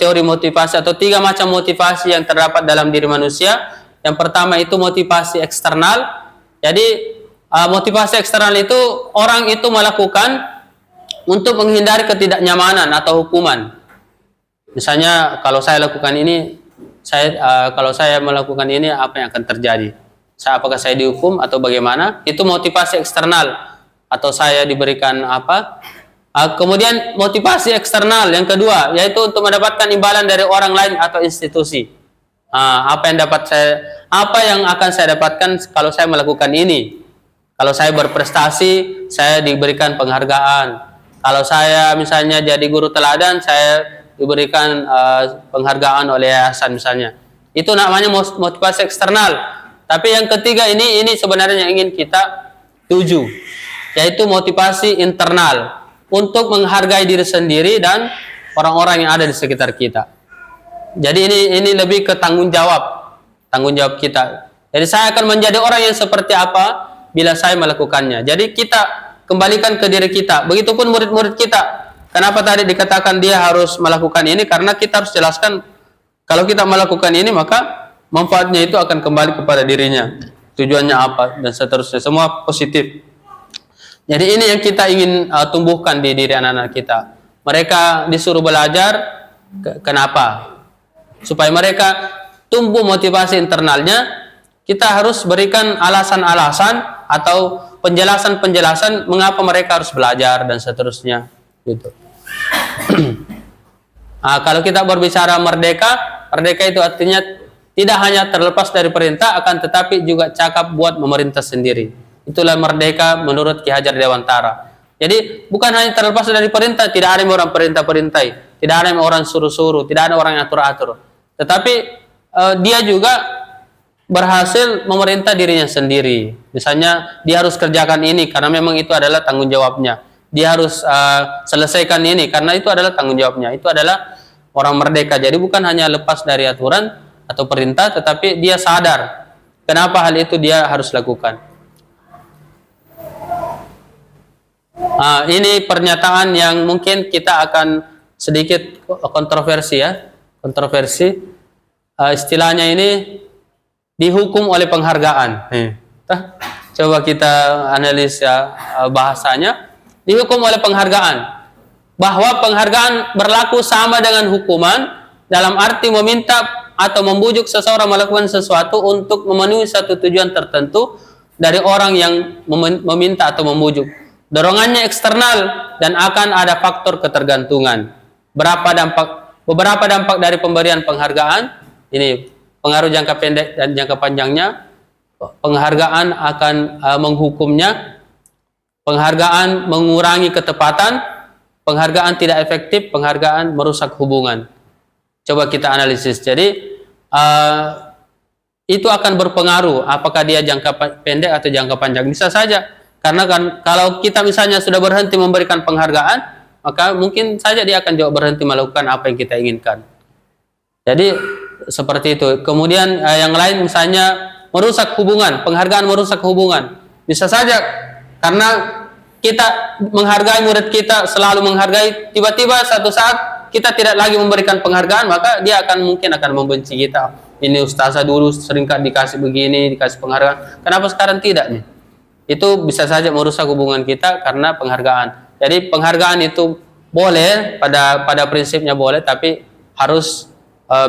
teori motivasi atau tiga macam motivasi yang terdapat dalam diri manusia. Yang pertama itu motivasi eksternal. Jadi motivasi eksternal itu orang itu melakukan untuk menghindari ketidaknyamanan atau hukuman. Misalnya kalau saya lakukan ini, kalau saya melakukan ini apa yang akan terjadi? Apakah saya dihukum atau bagaimana? Itu motivasi eksternal, atau saya diberikan apa? Kemudian motivasi eksternal yang kedua yaitu untuk mendapatkan imbalan dari orang lain atau institusi. Apa yang akan saya dapatkan kalau saya melakukan ini? Kalau saya berprestasi, saya diberikan penghargaan. Kalau saya misalnya jadi guru teladan, saya diberikan penghargaan oleh yayasan misalnya. Itu namanya motivasi eksternal. Tapi yang ketiga ini sebenarnya yang ingin kita tuju, yaitu motivasi internal untuk menghargai diri sendiri dan orang-orang yang ada di sekitar kita. Jadi ini lebih ke tanggung jawab kita. Jadi saya akan menjadi orang yang seperti apa bila saya melakukannya. Jadi kita kembalikan ke diri kita. Begitupun murid-murid kita. Kenapa tadi dikatakan dia harus melakukan ini? Karena kita harus jelaskan kalau kita melakukan ini maka manfaatnya itu akan kembali kepada dirinya. Tujuannya apa dan seterusnya. Semua positif. Jadi ini yang kita ingin tumbuhkan di diri anak-anak kita. Mereka disuruh belajar. Kenapa? Supaya mereka tumbuh motivasi internalnya. Kita harus berikan alasan-alasan atau penjelasan-penjelasan mengapa mereka harus belajar dan seterusnya gitu. Kalau kita berbicara merdeka itu artinya tidak hanya terlepas dari perintah, akan tetapi juga cakap buat memerintah sendiri. Itulah merdeka menurut Ki Hajar Dewantara. Jadi bukan hanya terlepas dari perintah, tidak ada yang orang perintah-perintai, tidak ada yang orang suruh-suruh, tidak ada orang yang atur-atur. Tetapi dia juga berhasil memerintah dirinya sendiri. Misalnya dia harus kerjakan ini karena memang itu adalah tanggung jawabnya. Dia harus selesaikan ini karena itu adalah tanggung jawabnya. Itu adalah orang merdeka. Jadi bukan hanya lepas dari aturan atau perintah, tetapi dia sadar kenapa hal itu dia harus lakukan. Ini pernyataan yang mungkin kita akan sedikit kontroversi ya. Kontroversi. Istilahnya ini dihukum oleh penghargaan. Coba kita analisa bahasanya. Dihukum oleh penghargaan. Bahwa penghargaan berlaku sama dengan hukuman dalam arti meminta atau membujuk seseorang melakukan sesuatu untuk memenuhi satu tujuan tertentu dari orang yang meminta atau membujuk. Dorongannya eksternal dan akan ada faktor ketergantungan. Beberapa dampak dari pemberian penghargaan ini pengaruh jangka pendek dan jangka panjangnya. Penghargaan akan menghukumnya. Penghargaan mengurangi ketepatan. Penghargaan tidak efektif. Penghargaan merusak hubungan. Coba kita analisis. Jadi itu akan berpengaruh apakah dia jangka pendek atau jangka panjang. Bisa saja. Karena kan kalau kita misalnya sudah berhenti memberikan penghargaan, maka mungkin saja dia akan juga berhenti melakukan apa yang kita inginkan. Jadi seperti itu. Kemudian yang lain misalnya merusak hubungan, penghargaan merusak hubungan. Bisa saja karena kita menghargai murid kita, selalu menghargai, tiba-tiba satu saat kita tidak lagi memberikan penghargaan, maka dia mungkin akan membenci kita. Ini ustazah dulu sering dikasih begini, dikasih penghargaan. Kenapa sekarang tidak nih? Itu bisa saja merusak hubungan kita karena penghargaan. Jadi penghargaan itu boleh, pada prinsipnya boleh, tapi harus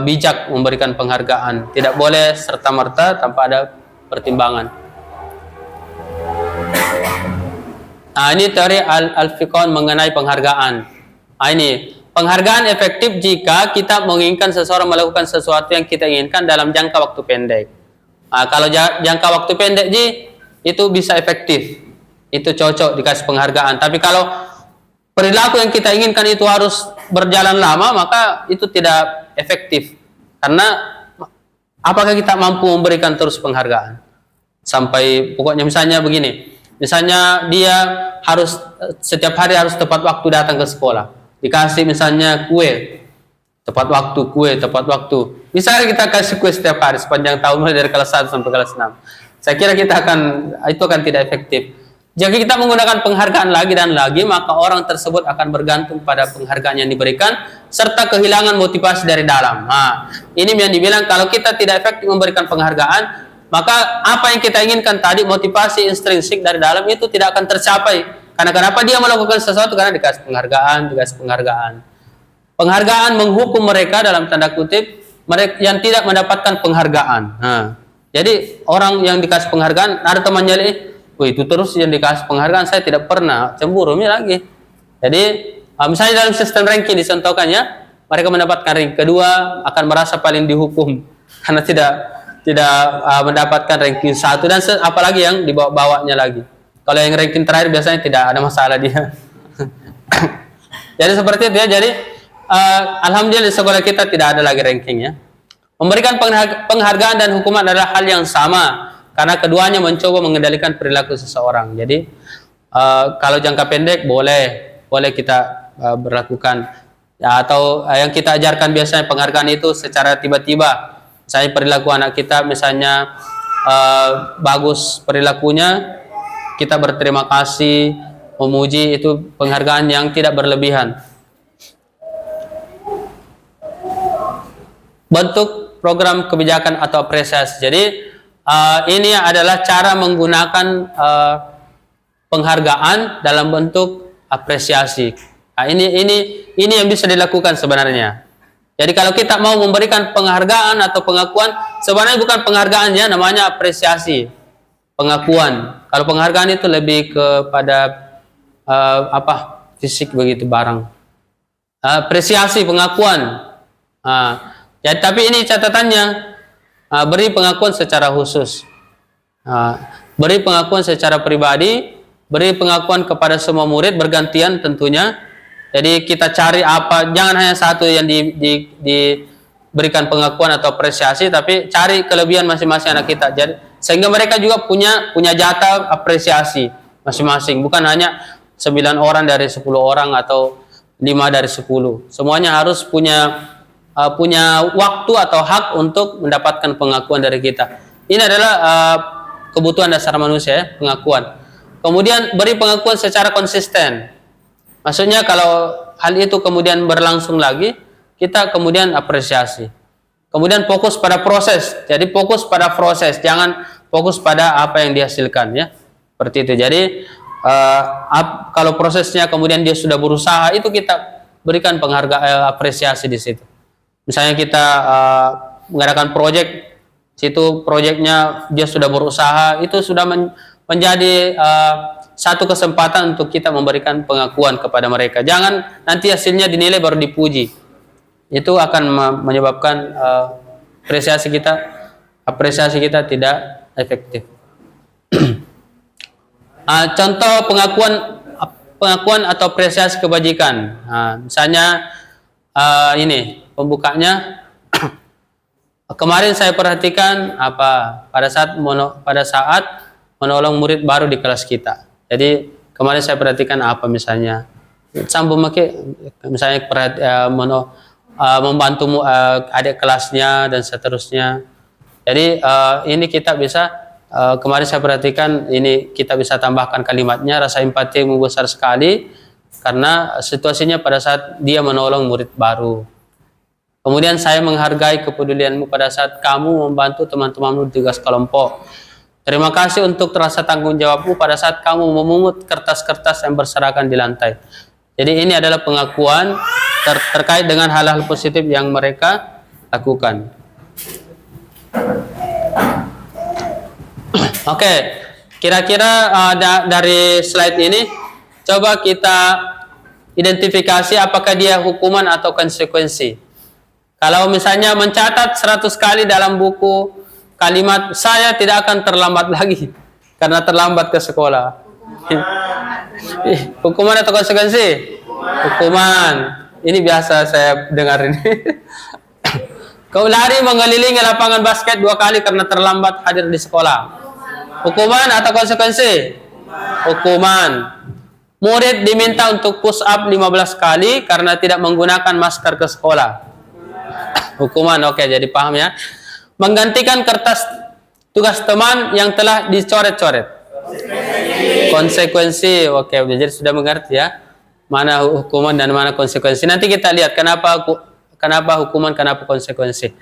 bijak memberikan penghargaan. Tidak boleh serta-merta tanpa ada pertimbangan. Ini teori Al-Fiqhon mengenai penghargaan. Ini penghargaan efektif jika kita menginginkan seseorang melakukan sesuatu yang kita inginkan dalam jangka waktu pendek. Kalau jangka waktu pendek itu bisa efektif, itu cocok dikasih penghargaan. Tapi kalau perilaku yang kita inginkan itu harus berjalan lama, maka itu tidak efektif. Karena apakah kita mampu memberikan terus penghargaan sampai pokoknya misalnya begini, misalnya dia harus setiap hari harus tepat waktu datang ke sekolah, dikasih misalnya kue tepat waktu. Misalnya kita kasih kue setiap hari sepanjang tahun mulai dari kelas 1 sampai kelas 6. Saya kira itu akan tidak efektif. Jika kita menggunakan penghargaan lagi dan lagi, maka orang tersebut akan bergantung pada penghargaan yang diberikan, serta kehilangan motivasi dari dalam. Ini yang dibilang kalau kita tidak efektif memberikan penghargaan, maka apa yang kita inginkan tadi, motivasi intrinsik dari dalam itu tidak akan tercapai. Karena kenapa dia melakukan sesuatu? Karena dikasih penghargaan. Penghargaan menghukum mereka dalam tanda kutip, mereka yang tidak mendapatkan penghargaan. Jadi orang yang dikasih penghargaan, ada temannya itu terus yang dikasih penghargaan, saya tidak pernah, cemburu lagi. Jadi misalnya dalam sistem ranking dicontohkannya, mereka mendapatkan ranking kedua akan merasa paling dihukum karena tidak mendapatkan ranking 1 dan apalagi yang dibawa-bawanya lagi. Kalau yang ranking terakhir biasanya tidak ada masalah dia. Jadi seperti itu ya. Jadi alhamdulillah di sekolah kita tidak ada lagi rankingnya. Memberikan penghargaan dan hukuman adalah hal yang sama, karena keduanya mencoba mengendalikan perilaku seseorang. Jadi kalau jangka pendek boleh kita berlakukan, ya, atau yang kita ajarkan biasanya penghargaan itu secara tiba-tiba. Misalnya perilaku anak kita, misalnya bagus perilakunya, kita berterima kasih, memuji, itu penghargaan yang tidak berlebihan. Bentuk program kebijakan atau apresiasi. Jadi ini adalah cara menggunakan penghargaan dalam bentuk apresiasi. Nah, ini yang bisa dilakukan sebenarnya. Jadi kalau kita mau memberikan penghargaan atau pengakuan, sebenarnya bukan penghargaannya, namanya apresiasi, pengakuan. Kalau penghargaan itu lebih kepada fisik begitu, barang. Apresiasi, pengakuan. Ya, tapi ini catatannya, beri pengakuan secara khusus, beri pengakuan secara pribadi, beri pengakuan kepada semua murid bergantian tentunya. Jadi kita cari apa, jangan hanya satu yang diberikan pengakuan atau apresiasi, tapi cari kelebihan masing-masing anak kita. Jadi sehingga mereka juga punya jatah apresiasi masing-masing, bukan hanya 9 orang dari 10 orang atau 5 dari 10. Semuanya harus punya waktu atau hak untuk mendapatkan pengakuan dari kita. Ini adalah kebutuhan dasar manusia, ya, pengakuan. Kemudian beri pengakuan secara konsisten. Maksudnya kalau hal itu kemudian berlangsung lagi, kita kemudian apresiasi. Kemudian fokus pada proses. Jadi fokus pada proses, jangan fokus pada apa yang dihasilkan, ya. Seperti itu. Jadi kalau prosesnya kemudian dia sudah berusaha, itu kita berikan penghargaan, apresiasi di situ. Misalnya kita mengadakan proyek, situ proyeknya dia sudah berusaha, itu sudah menjadi satu kesempatan untuk kita memberikan pengakuan kepada mereka. Jangan nanti hasilnya dinilai baru dipuji. Itu akan menyebabkan apresiasi kita tidak efektif. Contoh pengakuan atau apresiasi kebajikan. Misalnya ini pembukanya. Kemarin saya perhatikan pada saat menolong murid baru di kelas kita. Jadi kemarin saya perhatikan misalnya sambung misalnya membantu adik kelasnya dan seterusnya. Jadi ini kita bisa kemarin saya perhatikan, ini kita bisa tambahkan kalimatnya, rasa empati besar sekali karena situasinya pada saat dia menolong murid baru. Kemudian saya menghargai kepedulianmu pada saat kamu membantu teman-temanmu di tugas kelompok. Terima kasih untuk rasa tanggung jawabmu pada saat kamu memungut kertas-kertas yang berserakan di lantai. Jadi ini adalah pengakuan terkait dengan hal-hal positif yang mereka lakukan. Oke, kira-kira dari slide ini coba kita identifikasi apakah dia hukuman atau konsekuensi. Kalau misalnya mencatat 100 kali dalam buku kalimat saya tidak akan terlambat lagi karena terlambat ke sekolah. Hukuman atau konsekuensi? Hukuman. Ini biasa saya dengar ini. Kau lari mengelilingi lapangan basket 2 kali karena terlambat hadir di sekolah. Hukuman atau konsekuensi? Hukuman. Murid diminta untuk push up 15 kali karena tidak menggunakan masker ke sekolah. Hukuman. Oke, jadi paham ya. Menggantikan kertas tugas teman yang telah dicoret-coret. Konsekuensi. Oke, jadi sudah mengerti ya mana hukuman dan mana konsekuensi. Nanti kita lihat kenapa hukuman, kenapa konsekuensi.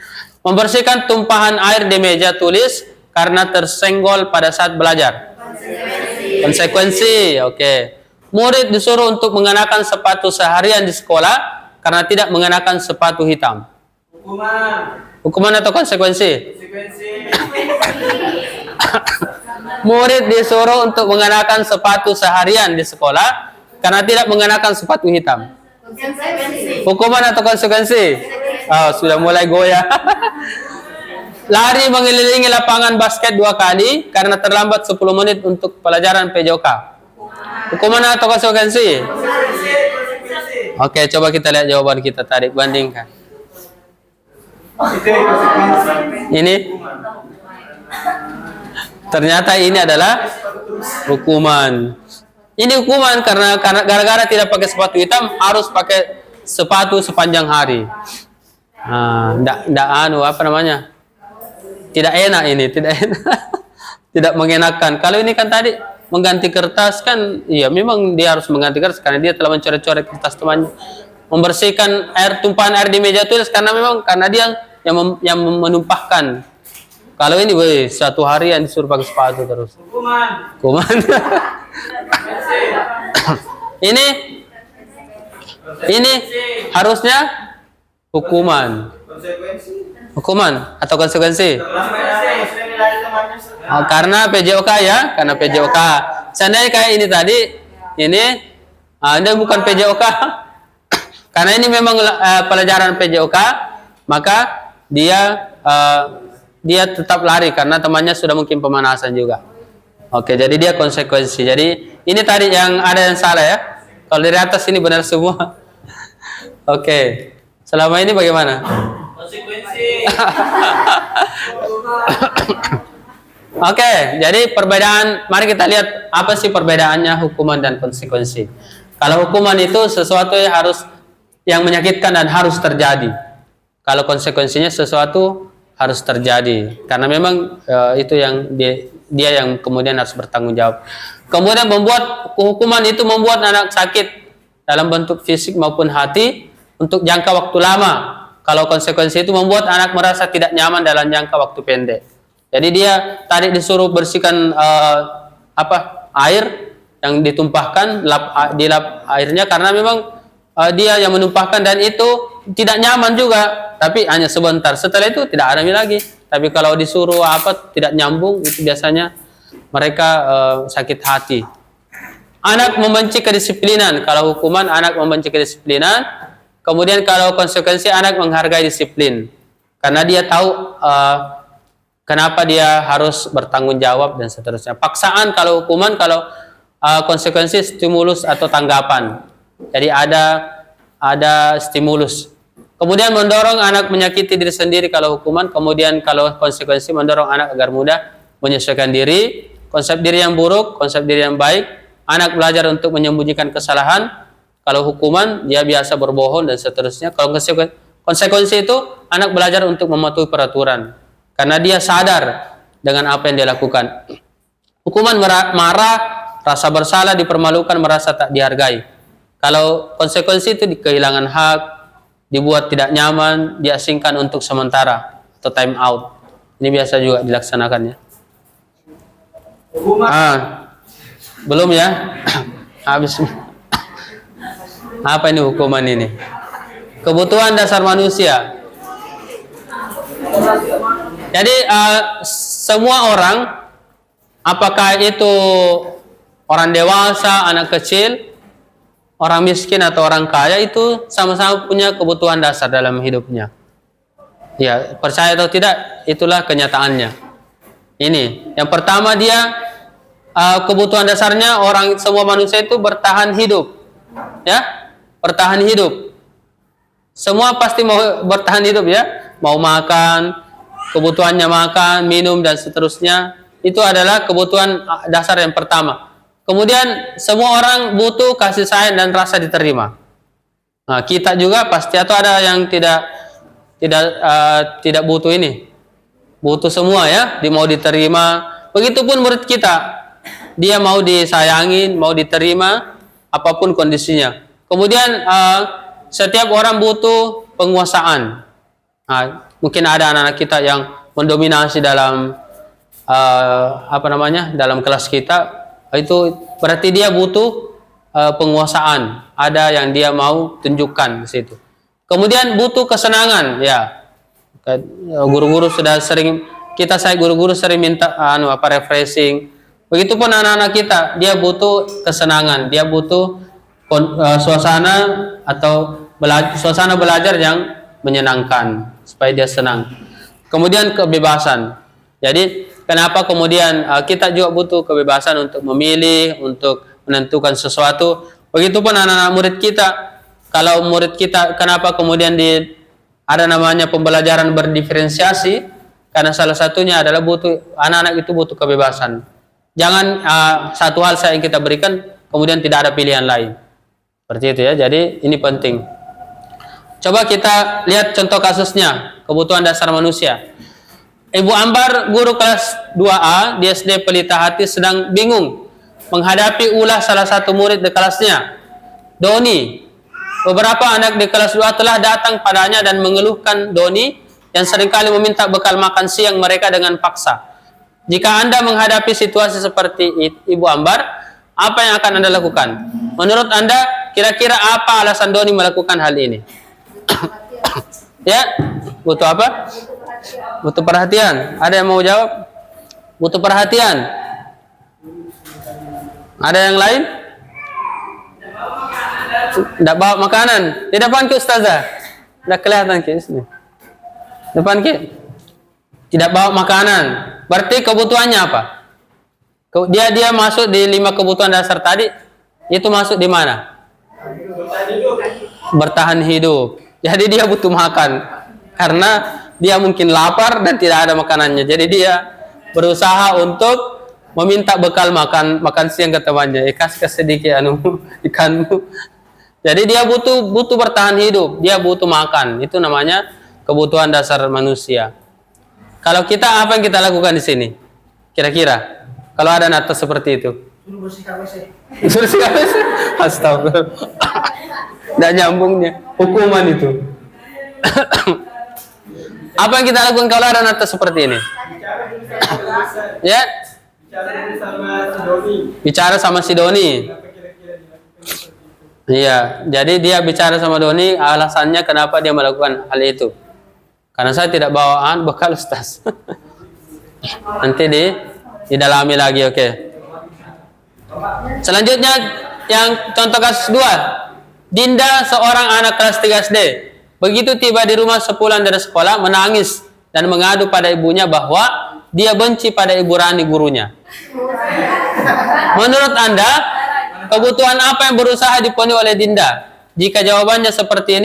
Membersihkan tumpahan air di meja tulis karena tersenggol pada saat belajar. Konsekuensi. Oke. Murid disuruh untuk mengenakan sepatu seharian di sekolah karena tidak mengenakan sepatu hitam. Hukuman atau konsekuensi? Murid disuruh untuk mengenakan sepatu seharian di sekolah karena tidak mengenakan sepatu hitam. Hukuman atau konsekuensi? Sudah mulai goyah. Lari mengelilingi lapangan basket 2 kali karena terlambat 10 menit untuk pelajaran PJOK. Hukuman atau konsekuensi? Oke, coba kita lihat jawaban kita tadi, bandingkan. Ini ternyata ini adalah hukuman. Ini hukuman karena gara-gara tidak pakai sepatu hitam harus pakai sepatu sepanjang hari. Apa namanya? Tidak enak ini, tidak enak. Tidak mengenakan. Kalau ini kan tadi mengganti kertas kan, ya memang dia harus mengganti kertas karena dia telah mencoret-coret kertas temannya. Membersihkan tumpahan air di meja tulis karena dia yang menumpahkan. Kalau ini, satu hari yang disuruh pakai sepatu terus. Hukuman. ini harusnya hukuman. Hukuman atau konsekuensi? Karena PJOK ya, karena PJOK. Seandainya kayak ini tadi, ini bukan PJOK. Karena ini memang pelajaran PJOK, maka dia tetap lari karena temannya sudah mungkin pemanasan juga. Oke, jadi dia konsekuensi. Jadi ini tadi yang ada yang salah ya. Kalau dari atas ini benar semua. Oke, selama ini bagaimana? Konsekuensi. Oke, jadi perbedaan. Mari kita lihat apa sih perbedaannya hukuman dan konsekuensi. Kalau hukuman itu sesuatu yang menyakitkan dan harus terjadi. Kalau konsekuensinya sesuatu harus terjadi karena memang itu yang dia yang kemudian harus bertanggung jawab. Kemudian hukuman itu membuat anak sakit dalam bentuk fisik maupun hati untuk jangka waktu lama. Kalau konsekuensi itu membuat anak merasa tidak nyaman dalam jangka waktu pendek. Jadi dia tadi disuruh bersihkan air yang ditumpahkan, dilap airnya karena memang dia yang menumpahkan dan itu tidak nyaman juga, tapi hanya sebentar. Setelah itu tidak ada lagi. Tapi kalau disuruh tidak nyambung, itu biasanya mereka sakit hati. Anak membenci kedisiplinan. Kalau hukuman, anak membenci kedisiplinan. Kemudian kalau konsekuensi, anak menghargai disiplin. Karena dia tahu kenapa dia harus bertanggung jawab dan seterusnya. Paksaan kalau hukuman, kalau konsekuensi stimulus atau tanggapan. Jadi ada stimulus. Kemudian mendorong anak menyakiti diri sendiri kalau hukuman. Kemudian kalau konsekuensi mendorong anak agar mudah menyesuaikan diri. Konsep diri yang buruk, konsep diri yang baik. Anak belajar untuk menyembunyikan kesalahan. Kalau hukuman dia biasa berbohong dan seterusnya. Kalau konsekuensi itu anak belajar untuk mematuhi peraturan. Karena dia sadar dengan apa yang dia lakukan. Hukuman marah, rasa bersalah, dipermalukan, merasa tak dihargai. Kalau konsekuensi itu kehilangan hak, dibuat tidak nyaman, diasingkan untuk sementara atau time out. Ini biasa juga dilaksanakannya. Belum ya? Habis. Apa ini hukuman ini? Kebutuhan dasar manusia. Jadi semua orang, apakah itu orang dewasa, anak kecil, orang miskin atau orang kaya, itu sama-sama punya kebutuhan dasar dalam hidupnya. Ya, percaya atau tidak, itulah kenyataannya. Ini, yang pertama dia kebutuhan dasarnya semua manusia itu bertahan hidup. Ya, bertahan hidup. Semua pasti mau bertahan hidup ya, mau makan, kebutuhannya makan, minum dan seterusnya. Itu adalah kebutuhan dasar yang pertama. Kemudian semua orang butuh kasih sayang dan rasa diterima. Nah, kita juga pasti atau ada yang tidak butuh ini. Butuh semua ya, mau diterima. Begitupun murid kita. Dia mau disayangin, mau diterima apapun kondisinya. Kemudian setiap orang butuh penguasaan. Nah, mungkin ada anak-anak kita yang mendominasi dalam dalam kelas kita. Itu berarti dia butuh penguasaan. Ada yang dia mau tunjukkan di situ. Kemudian butuh kesenangan, ya. Guru-guru sudah sering guru-guru sering minta refreshing. Begitupun anak-anak kita, dia butuh kesenangan, dia butuh suasana atau suasana belajar yang menyenangkan supaya dia senang. Kemudian kebebasan. Jadi kenapa kemudian kita juga butuh kebebasan untuk memilih, untuk menentukan sesuatu. Begitupun anak-anak murid kita. Kalau murid kita, kenapa kemudian ada namanya pembelajaran berdiferensiasi, karena salah satunya adalah butuh anak-anak itu butuh kebebasan. Jangan satu hal yang kita berikan kemudian tidak ada pilihan lain. Seperti itu ya. Jadi ini penting. Coba kita lihat contoh kasusnya, kebutuhan dasar manusia. Ibu Ambar, guru kelas 2A di SD Pelita Hati, sedang bingung menghadapi ulah salah satu murid di kelasnya, Doni. Beberapa anak di kelas 2 telah datang padanya dan mengeluhkan Doni yang seringkali meminta bekal makan siang mereka dengan paksa. Jika Anda menghadapi situasi seperti Ibu Ambar, apa yang akan Anda lakukan? Menurut Anda, kira-kira apa alasan Doni melakukan hal ini? Ya, butuh apa? Butuh perhatian. Ada yang mau jawab? Butuh perhatian. Ada yang lain? Tidak bawa makanan. Di depan ke Ustazah. Tidak kelihatan ke sini. Depan ke. Tidak bawa makanan. Berarti kebutuhannya apa? Dia masuk di 5 kebutuhan dasar tadi. Itu masuk di mana? Bertahan hidup. Jadi dia butuh makan. Karena dia mungkin lapar dan tidak ada makanannya. Jadi dia berusaha untuk meminta bekal makan siang ke temannya. Kasih sedikit ikanmu. Jadi dia butuh bertahan hidup. Dia butuh makan. Itu namanya kebutuhan dasar manusia. Kalau kita, apa yang kita lakukan di sini? Kira-kira kalau ada nata seperti itu. Suruh bersihkan WC. Astagfirullah. Tidak nyambungnya. Hukuman itu. Apa yang kita lakukan kalau ada nata seperti ini? Ya? Bicara sama si Doni. Iya, jadi dia bicara sama Doni, alasannya kenapa dia melakukan hal itu. Karena saya tidak bawaan bekal Ustaz. Nanti didalami lagi, oke. Selanjutnya yang contoh kasus 2. Dinda, seorang anak kelas 3 SD. Begitu tiba di rumah sepulang dari sekolah, menangis dan mengadu pada ibunya bahwa dia benci pada Ibu Rani, gurunya. Menurut Anda, kebutuhan apa yang berusaha dipenuhi oleh Dinda? Jika jawabannya seperti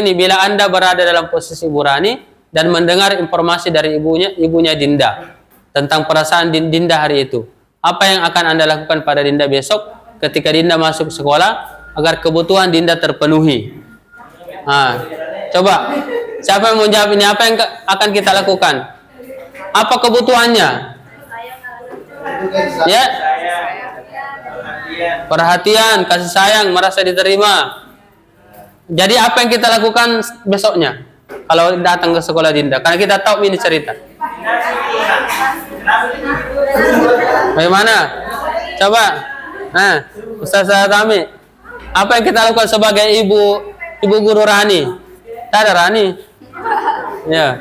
ini, bila Anda berada dalam posisi Ibu Rani dan mendengar informasi dari ibunya Dinda tentang perasaan Dinda hari itu, apa yang akan Anda lakukan pada Dinda besok ketika Dinda masuk sekolah agar kebutuhan Dinda terpenuhi? Coba, siapa yang mau jawab ini? Apa yang akan kita lakukan? Apa kebutuhannya? Ya, perhatian, kasih sayang, merasa diterima. Jadi apa yang kita lakukan besoknya kalau datang ke sekolah Dinda? Karena kita tahu ini cerita. Bagaimana? Coba, Ustazah Tami, apa yang kita lakukan sebagai ibu guru Rani? Tak ada Rani. Ya.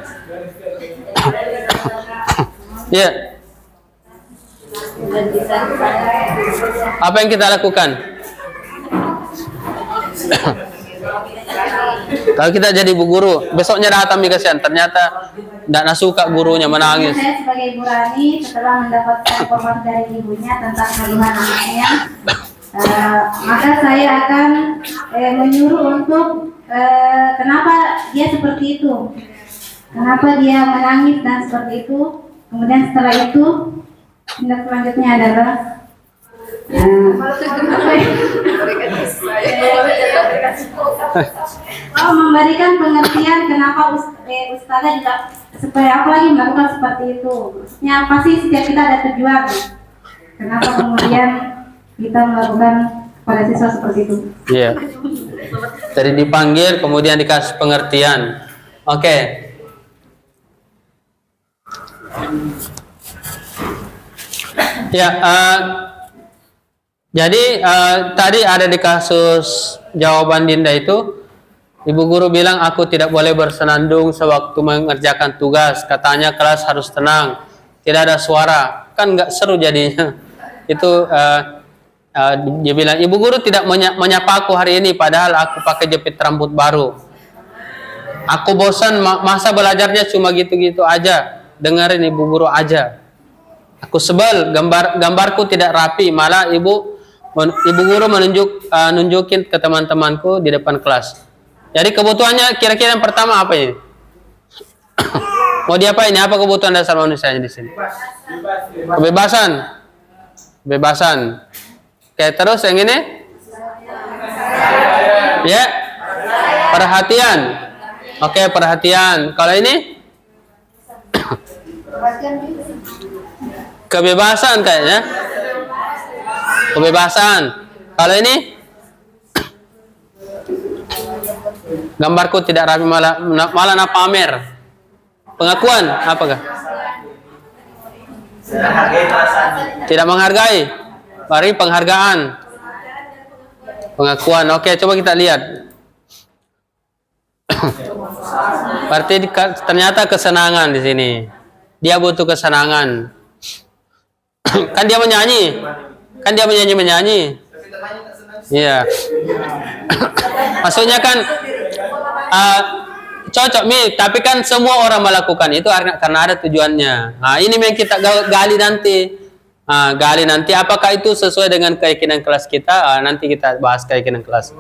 Ya. Apa yang kita lakukan? Kalau kita jadi ibu guru, besoknya datang kasihan, ternyata tidak suka gurunya, menangis. Saya sebagai Ibu Rani setelah mendapatkan informasi dari ibunya tentang keluhan anaknya, maka saya akan menyuruh untuk kenapa dia seperti itu, kenapa dia menangis dan seperti itu. Kemudian setelah itu tindak selanjutnya adalah memberikan pengertian kenapa Ustazah juga supaya apa lagi melakukan seperti itu. Maksudnya apa sih, setiap kita ada tujuan. Kenapa kemudian kita melakukan pada siswa seperti itu? Iya. Tadi dipanggil kemudian dikasih pengertian. Oke. Ya, jadi tadi ada di kasus jawaban Dinda itu, ibu guru bilang aku tidak boleh bersenandung sewaktu mengerjakan tugas. Katanya kelas harus tenang, tidak ada suara, kan nggak seru jadinya. Itu dia bilang ibu guru tidak menyapa aku hari ini, padahal aku pakai jepit rambut baru. Aku bosan, masa belajarnya cuma gitu-gitu aja. Dengerin ibu guru aja. Aku sebel, gambarku tidak rapi, malah ibu guru nunjukin ke teman-temanku di depan kelas. Jadi kebutuhannya kira-kira yang pertama apa ini? Mau diapain? Apa kebutuhan dasar manusianya di sini? Kebebasan. Kebebasan. Oke, terus yang ini? Ya. Perhatian. Oke, perhatian. Kalau ini? Kebebasan kayaknya. Kebebasan. Kalau ini? Gambarku tidak rapi, malah pamer. Pengakuan apakah? Tidak menghargai. Bari penghargaan. Pengakuan. Oke, coba kita lihat. Berarti ternyata kesenangan di sini. Dia butuh kesenangan. Kan dia menyanyi. Kan dia menyanyi. Iya. Maksudnya kan cocok Mi, tapi kan semua orang melakukan itu karena ada tujuannya. Nah, ini yang kita gali nanti. Gali nanti apakah itu sesuai dengan keyakinan kelas kita? Nanti kita bahas keyakinan kelas.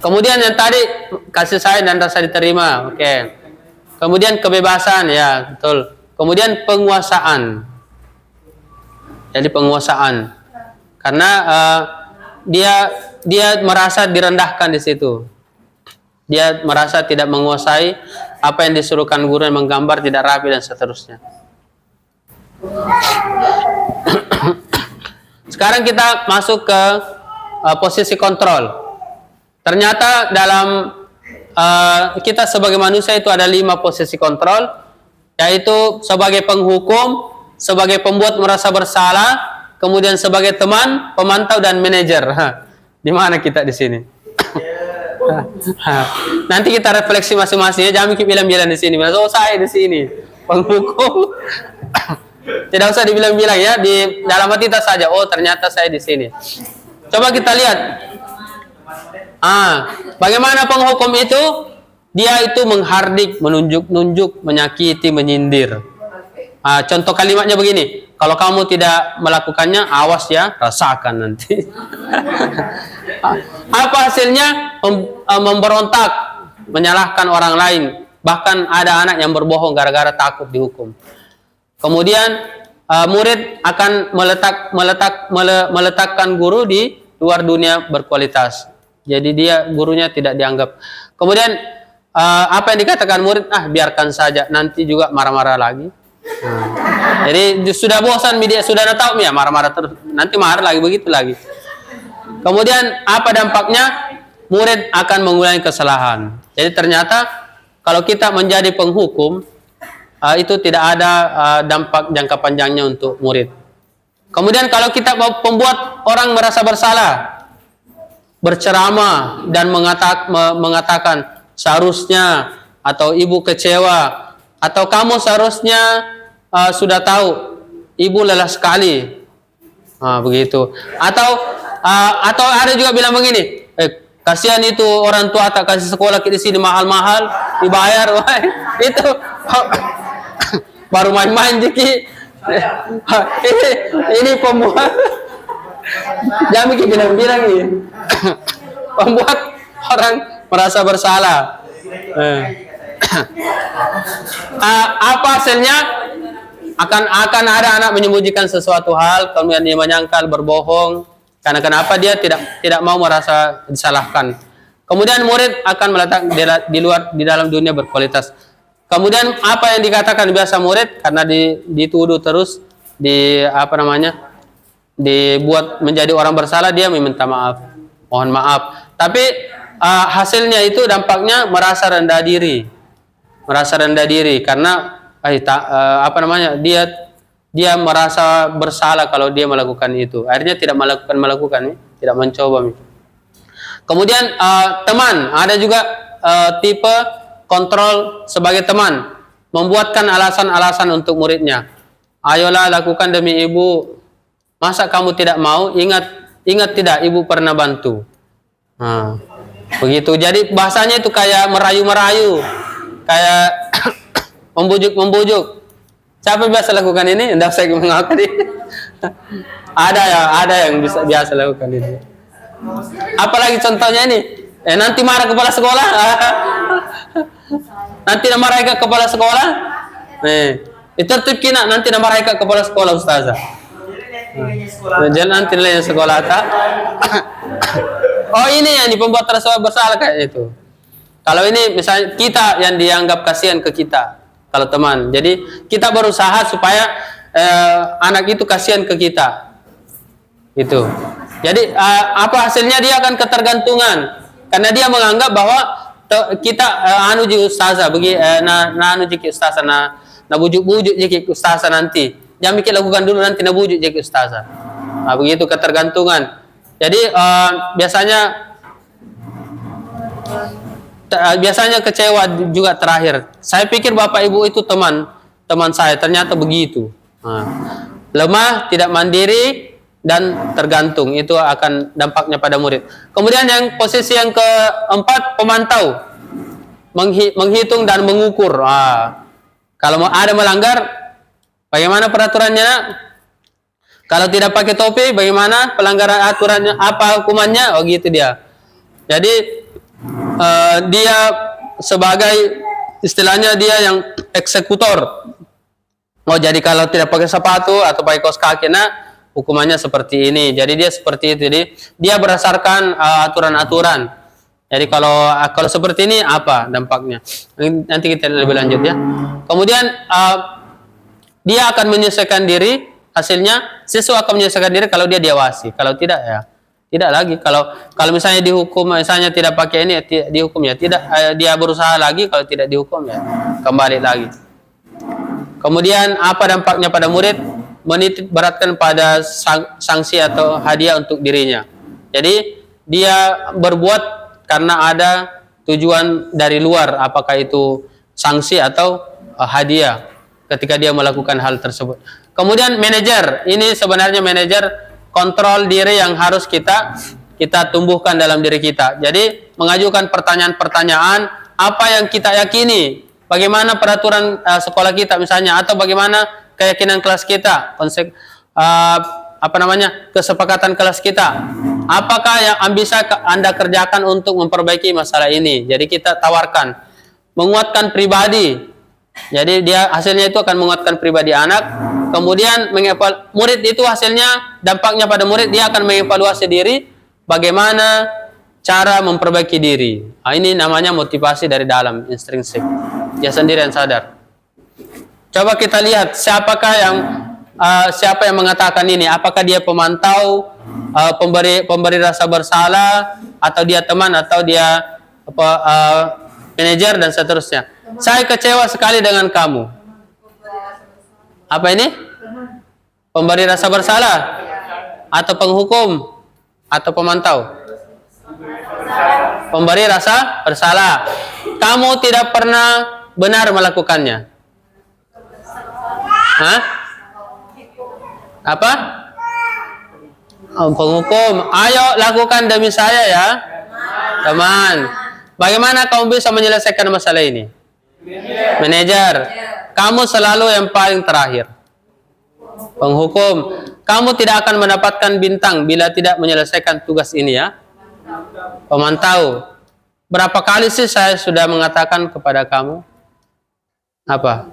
Kemudian yang tadi kasih sayang dan rasa diterima. Oke. Kemudian kebebasan, ya, betul. Kemudian penguasaan. Jadi penguasaan. Karena dia merasa direndahkan di situ. Dia merasa tidak menguasai apa yang disuruhkan guru, yang menggambar tidak rapi dan seterusnya. Sekarang kita masuk ke posisi kontrol. Ternyata dalam kita sebagai manusia itu ada 5 posisi kontrol, yaitu sebagai penghukum, sebagai pembuat merasa bersalah, kemudian sebagai teman, pemantau, dan manajer. Di mana kita di sini? Nanti kita refleksi masing-masing. Jangan bilang-bilang di sini. Oh, saya di sini penghukum. Tidak usah dibilang-bilang ya. Di dalam hati kita saja. Oh, ternyata saya di sini. Coba kita lihat. Bagaimana penghukum itu? Dia itu menghardik, menunjuk-nunjuk, menyakiti, menyindir. Contoh kalimatnya begini. Kalau kamu tidak melakukannya, awas ya, rasakan nanti. Apa hasilnya? Memberontak, menyalahkan orang lain. Bahkan ada anak yang berbohong gara-gara takut dihukum. Kemudian murid akan meletakkan guru di luar dunia berkualitas. Jadi gurunya tidak dianggap. Kemudian apa yang dikatakan murid? Biarkan saja, nanti juga marah-marah lagi. Jadi sudah bosan dia, sudah tahu ya marah-marah terus, nanti marah lagi, begitu lagi. Kemudian apa dampaknya? Murid akan mengulangi kesalahan. Jadi ternyata kalau kita menjadi penghukum, itu tidak ada dampak jangka panjangnya untuk murid. Kemudian kalau kita membuat orang merasa bersalah, berceramah dan mengatakan seharusnya, atau ibu kecewa, atau kamu seharusnya sudah tahu ibu lelah sekali, begitu. Atau ada juga bilang begini, kasihan itu orang tua tak kasih sekolah di sini mahal-mahal dibayar. Itu baru main-main jadi ini pembuat. Jangan bilang-bilang ini. Pembuat orang merasa bersalah. Apa hasilnya? Akan ada anak menyembunyikan sesuatu hal, kemudian dia menyangkal, berbohong. Karena kenapa? Dia tidak mau merasa disalahkan. Kemudian murid akan meletak di dalam dunia berkualitas. Kemudian apa yang dikatakan biasa murid, karena dituduh terus, dibuat menjadi orang bersalah, dia meminta maaf, mohon maaf. Tapi hasilnya itu dampaknya merasa rendah diri karena dia merasa bersalah kalau dia melakukan itu. Akhirnya tidak melakukan, tidak mencoba. Kemudian teman, ada juga tipe kontrol sebagai teman, membuatkan alasan-alasan untuk muridnya. Ayolah lakukan demi ibu. Masa kamu tidak mau? Ingat tidak, ibu pernah bantu. Begitu. Jadi bahasanya itu kayak merayu-merayu, kayak membujuk. Siapa biasa lakukan ini? Tidak usah mengaku ini. Ada yang biasa lakukan ini. Apalagi contohnya ini, Nanti marah kepala sekolah. Nanti marah ke kepala sekolah. Itu tertib kina nanti marah ke kepala sekolah ustazah. Jangan nanti nilainya sekolah tak. Oh ini yang pembuat rasa bersalah kayak itu. Kalau ini misalnya kita yang dianggap kasihan ke kita, kalau teman. Jadi kita berusaha supaya anak itu kasihan ke kita. Itu. Jadi apa hasilnya dia akan ketergantungan. Karena dia menganggap bahwa kita anu ji ustazah bagi anu ji ustazah na bujuk-bujuk ji ustazah nanti. Jangan mikir lakukan dulu nanti na bujuk ji ustazah. Nah, begitu ketergantungan. Jadi biasanya kecewa juga terakhir. Saya pikir Bapak Ibu itu teman saya, ternyata begitu. Nah, lemah, tidak mandiri, dan tergantung. Itu akan dampaknya pada murid. Kemudian yang posisi yang keempat, pemantau, menghitung dan mengukur. Kalau ada melanggar, bagaimana peraturannya? Kalau tidak pakai topi, bagaimana pelanggaran aturannya? Apa hukumannya? Oh gitu dia. Jadi dia sebagai istilahnya dia yang eksekutor. Oh jadi kalau tidak pakai sepatu atau pakai kaos kaki, hukumannya seperti ini. Jadi dia seperti itu. Jadi dia berdasarkan aturan-aturan. Jadi kalau seperti ini apa dampaknya? Nanti kita lebih lanjut ya. Kemudian dia akan menyesuaikan diri. Hasilnya siswa akan menyelesaikan diri kalau dia diawasi. Kalau tidak ya tidak lagi. Kalau misalnya dihukum, misalnya tidak pakai ini dihukum ya tidak. Dia berusaha lagi, kalau tidak dihukum ya kembali lagi. Kemudian apa dampaknya pada murid? Menitik beratkan pada sanksi atau hadiah untuk dirinya. Jadi dia berbuat karena ada tujuan dari luar, apakah itu sanksi atau hadiah ketika dia melakukan hal tersebut. Kemudian manajer, ini sebenarnya manajer kontrol diri yang harus kita tumbuhkan dalam diri kita. Jadi mengajukan pertanyaan-pertanyaan apa yang kita yakini, bagaimana peraturan sekolah kita misalnya, atau bagaimana keyakinan kelas kita, kesepakatan kelas kita. Apakah yang bisa Anda kerjakan untuk memperbaiki masalah ini? Jadi kita tawarkan. Menguatkan pribadi. Jadi dia hasilnya itu akan menguatkan pribadi anak. Kemudian murid itu hasilnya, dampaknya pada murid, dia akan mengevaluasi diri, bagaimana cara memperbaiki diri. Ini namanya motivasi dari dalam, intrinsik. Dia sendiri yang sadar. Coba kita lihat siapa yang mengatakan ini. Apakah dia pemantau, pemberi rasa bersalah, atau dia teman, atau dia manajer dan seterusnya. Saya kecewa sekali dengan kamu. Apa ini? Pemberi rasa bersalah atau penghukum atau pemantau? Pemberi rasa bersalah. Kamu tidak pernah benar melakukannya. Hah? Apa? Penghukum. Ayo lakukan demi saya ya, teman. Bagaimana kamu bisa menyelesaikan masalah ini? Manajer. Kamu selalu yang paling terakhir. Penghukum. Kamu tidak akan mendapatkan bintang bila tidak menyelesaikan tugas ini ya. Pemantau. Berapa kali sih saya sudah mengatakan kepada kamu? Apa?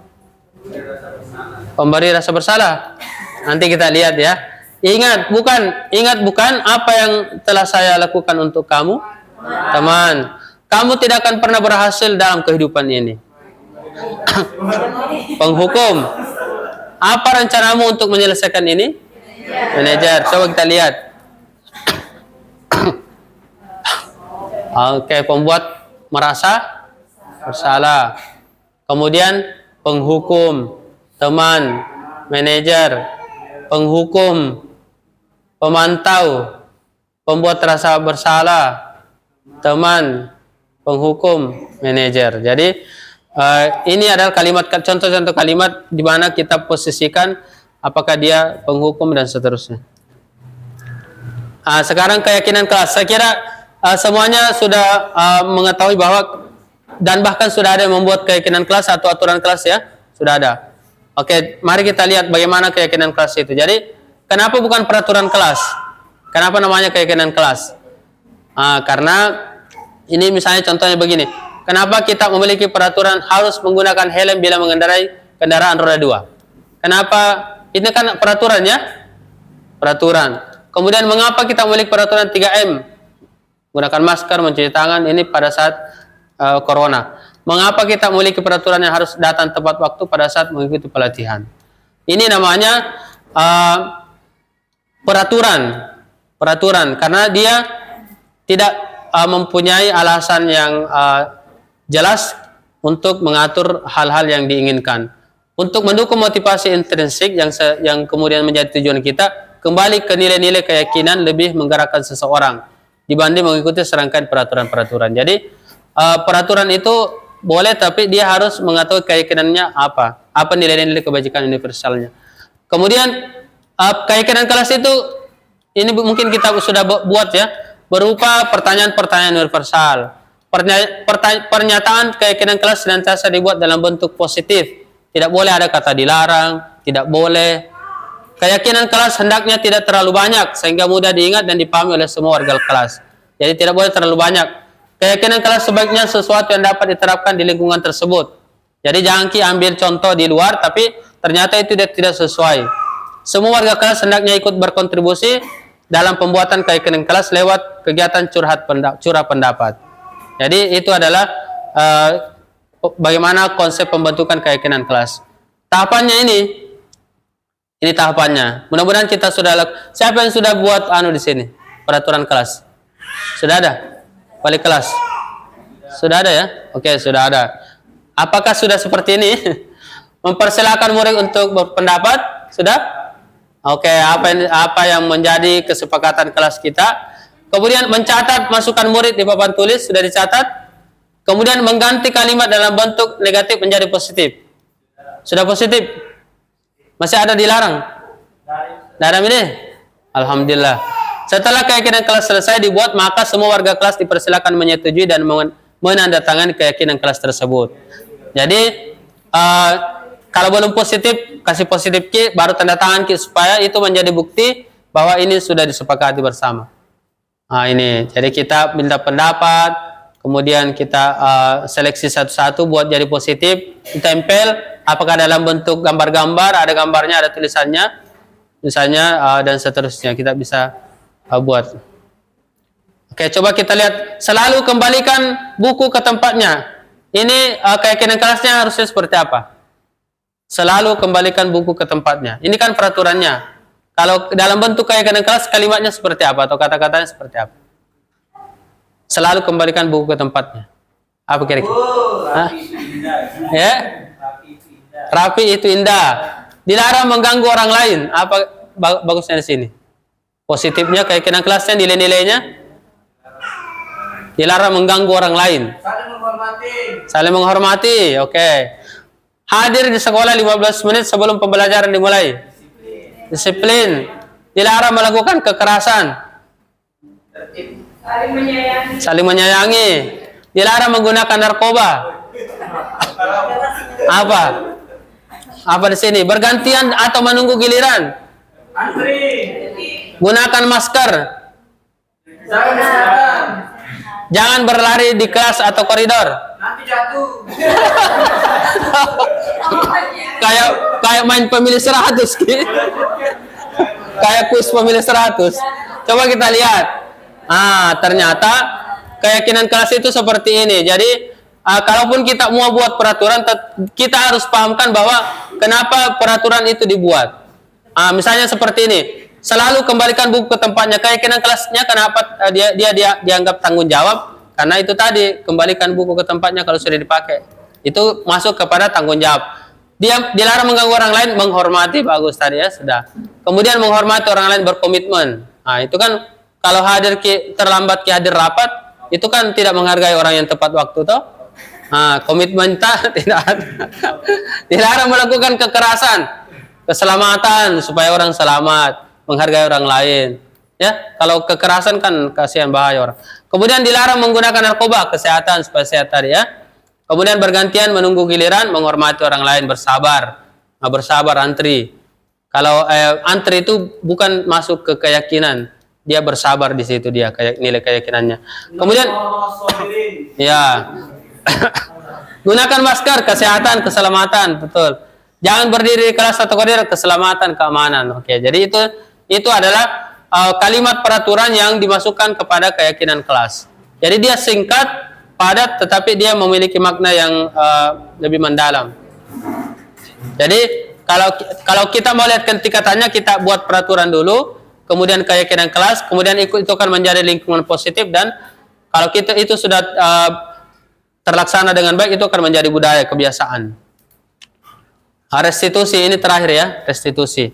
Pemberi rasa bersalah. Nanti kita lihat ya. Ingat bukan apa yang telah saya lakukan untuk kamu, teman. Kamu tidak akan pernah berhasil dalam kehidupan ini. Penghukum. Apa rencanamu untuk menyelesaikan ini? Manajer. Coba kita lihat. Oke, pembuat merasa bersalah. Kemudian penghukum, teman, manajer, penghukum, pemantau, pembuat rasa bersalah, teman, penghukum, manajer. Jadi ini adalah contoh-contoh kalimat di mana kita posisikan apakah dia penghukum dan seterusnya. Sekarang keyakinan kelas. Saya kira semuanya sudah mengetahui bahwa dan bahkan sudah ada yang membuat keyakinan kelas atau aturan kelas ya, sudah ada. Oke, mari kita lihat bagaimana keyakinan kelas itu. Jadi, kenapa bukan peraturan kelas? Kenapa namanya keyakinan kelas? Karena Ini misalnya contohnya begini. Kenapa kita memiliki peraturan harus menggunakan helm bila mengendarai kendaraan roda 2? Kenapa? Ini kan peraturan ya. Peraturan. Kemudian mengapa kita memiliki peraturan 3M? Gunakan masker, mencuci tangan, ini pada saat corona. Mengapa kita memiliki peraturan yang harus datang tepat waktu pada saat mengikuti pelatihan? Ini namanya peraturan karena dia tidak mempunyai alasan yang jelas untuk mengatur hal-hal yang diinginkan. Untuk mendukung motivasi intrinsik yang kemudian menjadi tujuan kita, kembali ke nilai-nilai keyakinan lebih menggerakkan seseorang dibanding mengikuti serangkaian peraturan-peraturan. Jadi peraturan itu boleh, tapi dia harus mengetahui keyakinannya apa nilai-nilai kebajikan universalnya. Kemudian keyakinan kelas itu ini mungkin kita sudah buat ya, berupa pertanyaan-pertanyaan universal. Pernyataan keyakinan kelas senantiasa dibuat dalam bentuk positif. Tidak boleh ada kata dilarang, tidak boleh. Keyakinan kelas hendaknya tidak terlalu banyak sehingga mudah diingat dan dipahami oleh semua warga kelas. Jadi tidak boleh terlalu banyak. Keyakinan kelas sebaiknya sesuatu yang dapat diterapkan di lingkungan tersebut. Jadi jangan ambil contoh di luar tapi ternyata itu tidak sesuai. Semua warga kelas hendaknya ikut berkontribusi dalam pembuatan keyakinan kelas lewat kegiatan curah pendapat. Jadi itu adalah bagaimana konsep pembentukan keyakinan kelas. Tahapannya ini tahapannya. Mudah-mudahan kita sudah. Siapa yang sudah buat di sini peraturan kelas? Sudah ada? Wali kelas? Sudah ada ya? Oke, sudah ada. Apakah sudah seperti ini? Mempersilahkan murid untuk berpendapat? Sudah? Oke, apa yang menjadi kesepakatan kelas kita? Kemudian mencatat masukan murid di papan tulis, sudah dicatat. Kemudian mengganti kalimat dalam bentuk negatif menjadi positif. Sudah positif? Masih ada dilarang? Dalam ini? Alhamdulillah. Setelah keyakinan kelas selesai dibuat, maka semua warga kelas dipersilakan menyetujui dan menandatangani keyakinan kelas tersebut. Jadi kalau belum positif, kasih positif Ki, baru tanda tangan Ki, supaya itu menjadi bukti bahwa ini sudah disepakati bersama. Nah ini, jadi kita minta pendapat, kemudian kita seleksi satu-satu buat jadi positif, ditempel, apakah dalam bentuk gambar-gambar, ada gambarnya, ada tulisannya, misalnya dan seterusnya kita bisa buat. Oke, coba kita lihat. Selalu kembalikan buku ke tempatnya. Ini keyakinan kelasnya harusnya seperti apa? Selalu kembalikan buku ke tempatnya. Ini kan peraturannya. Kalau dalam bentuk keyakinan kelas, kalimatnya seperti apa atau kata-katanya seperti apa? Selalu kembalikan buku ke tempatnya. Apa kira-kira? Ya? Rapi itu indah. Dilarang mengganggu orang lain. Apa bagusnya di sini? Positifnya keyakinan kelasnya, nilai-nilainya. Dilarang mengganggu orang lain. Saling menghormati. Saling menghormati, oke. Hadir di sekolah 15 menit sebelum pembelajaran dimulai. Disiplin. Dilarang melakukan kekerasan. Saling menyayangi. Dilarang menggunakan narkoba. Apa di sini? Bergantian atau menunggu giliran. Antri. Gunakan masker. Jangan berlari di kelas atau koridor. Nanti jatuh. Kayak main pemilih 100 Ki. Kayak kuis pemilih 100. Coba kita lihat. Ternyata keyakinan kelas itu seperti ini. Jadi kalaupun kita mau buat peraturan, kita harus pahamkan bahwa kenapa peraturan itu dibuat. Misalnya seperti ini. Selalu kembalikan buku ke tempatnya. Keyakinan kelasnya kenapa dia dianggap tanggung jawab? Karena itu tadi, kembalikan buku ke tempatnya kalau sudah dipakai. Itu masuk kepada tanggung jawab. Dia dilarang mengganggu orang lain, menghormati, bagus tadi ya, sudah. Kemudian menghormati orang lain, berkomitmen. Nah, itu kan kalau terlambat hadir rapat, itu kan tidak menghargai orang yang tepat waktu toh. Komitmen tidak ada. Dilarang melakukan kekerasan, keselamatan supaya orang selamat, menghargai orang lain. Ya, kalau kekerasan kan kasihan, bahaya orang. Kemudian dilarang menggunakan narkoba, kesehatan supaya sehat tadi ya. Kemudian bergantian menunggu giliran, menghormati orang lain, bersabar. Bersabar, antri. Kalau antri itu bukan masuk ke keyakinan, dia bersabar di situ, dia kayak nilai keyakinannya. Kemudian ya gunakan masker, kesehatan, keselamatan, betul. Jangan berdiri di kelas atau koridor, keselamatan, keamanan. Oke, jadi itu adalah kalimat peraturan yang dimasukkan kepada keyakinan kelas. Jadi dia singkat, padat, tetapi dia memiliki makna yang lebih mendalam. Jadi kalau kita mau lihat tingkatannya, kita buat peraturan dulu, kemudian keyakinan kelas, kemudian itu akan menjadi lingkungan positif, dan kalau kita itu sudah terlaksana dengan baik, itu akan menjadi budaya, kebiasaan. Restitusi ini terakhir ya, restitusi.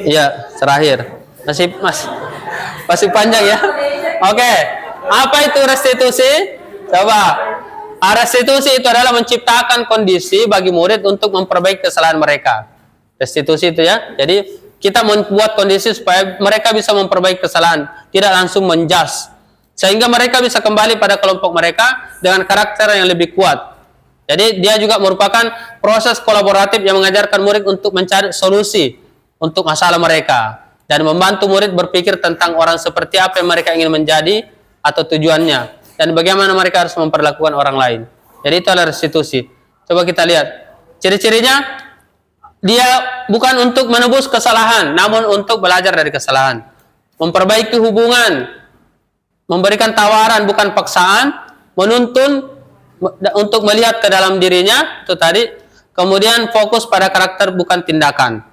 Iya, terakhir. Masih panjang ya. Oke. Apa itu restitusi? Coba. Restitusi itu adalah menciptakan kondisi bagi murid untuk memperbaiki kesalahan mereka. Restitusi itu ya. Jadi kita membuat kondisi supaya mereka bisa memperbaiki kesalahan, tidak langsung menjas, sehingga mereka bisa kembali pada kelompok mereka dengan karakter yang lebih kuat. Jadi dia juga merupakan proses kolaboratif yang mengajarkan murid untuk mencari solusi untuk masalah mereka dan membantu murid berpikir tentang orang seperti apa yang mereka ingin menjadi atau tujuannya, dan bagaimana mereka harus memperlakukan orang lain. Jadi itu adalah restitusi. Coba kita lihat ciri-cirinya. Dia bukan untuk menebus kesalahan, namun untuk belajar dari kesalahan, memperbaiki hubungan, memberikan tawaran bukan paksaan, menuntun untuk melihat ke dalam dirinya, itu tadi. Kemudian fokus pada karakter bukan tindakan,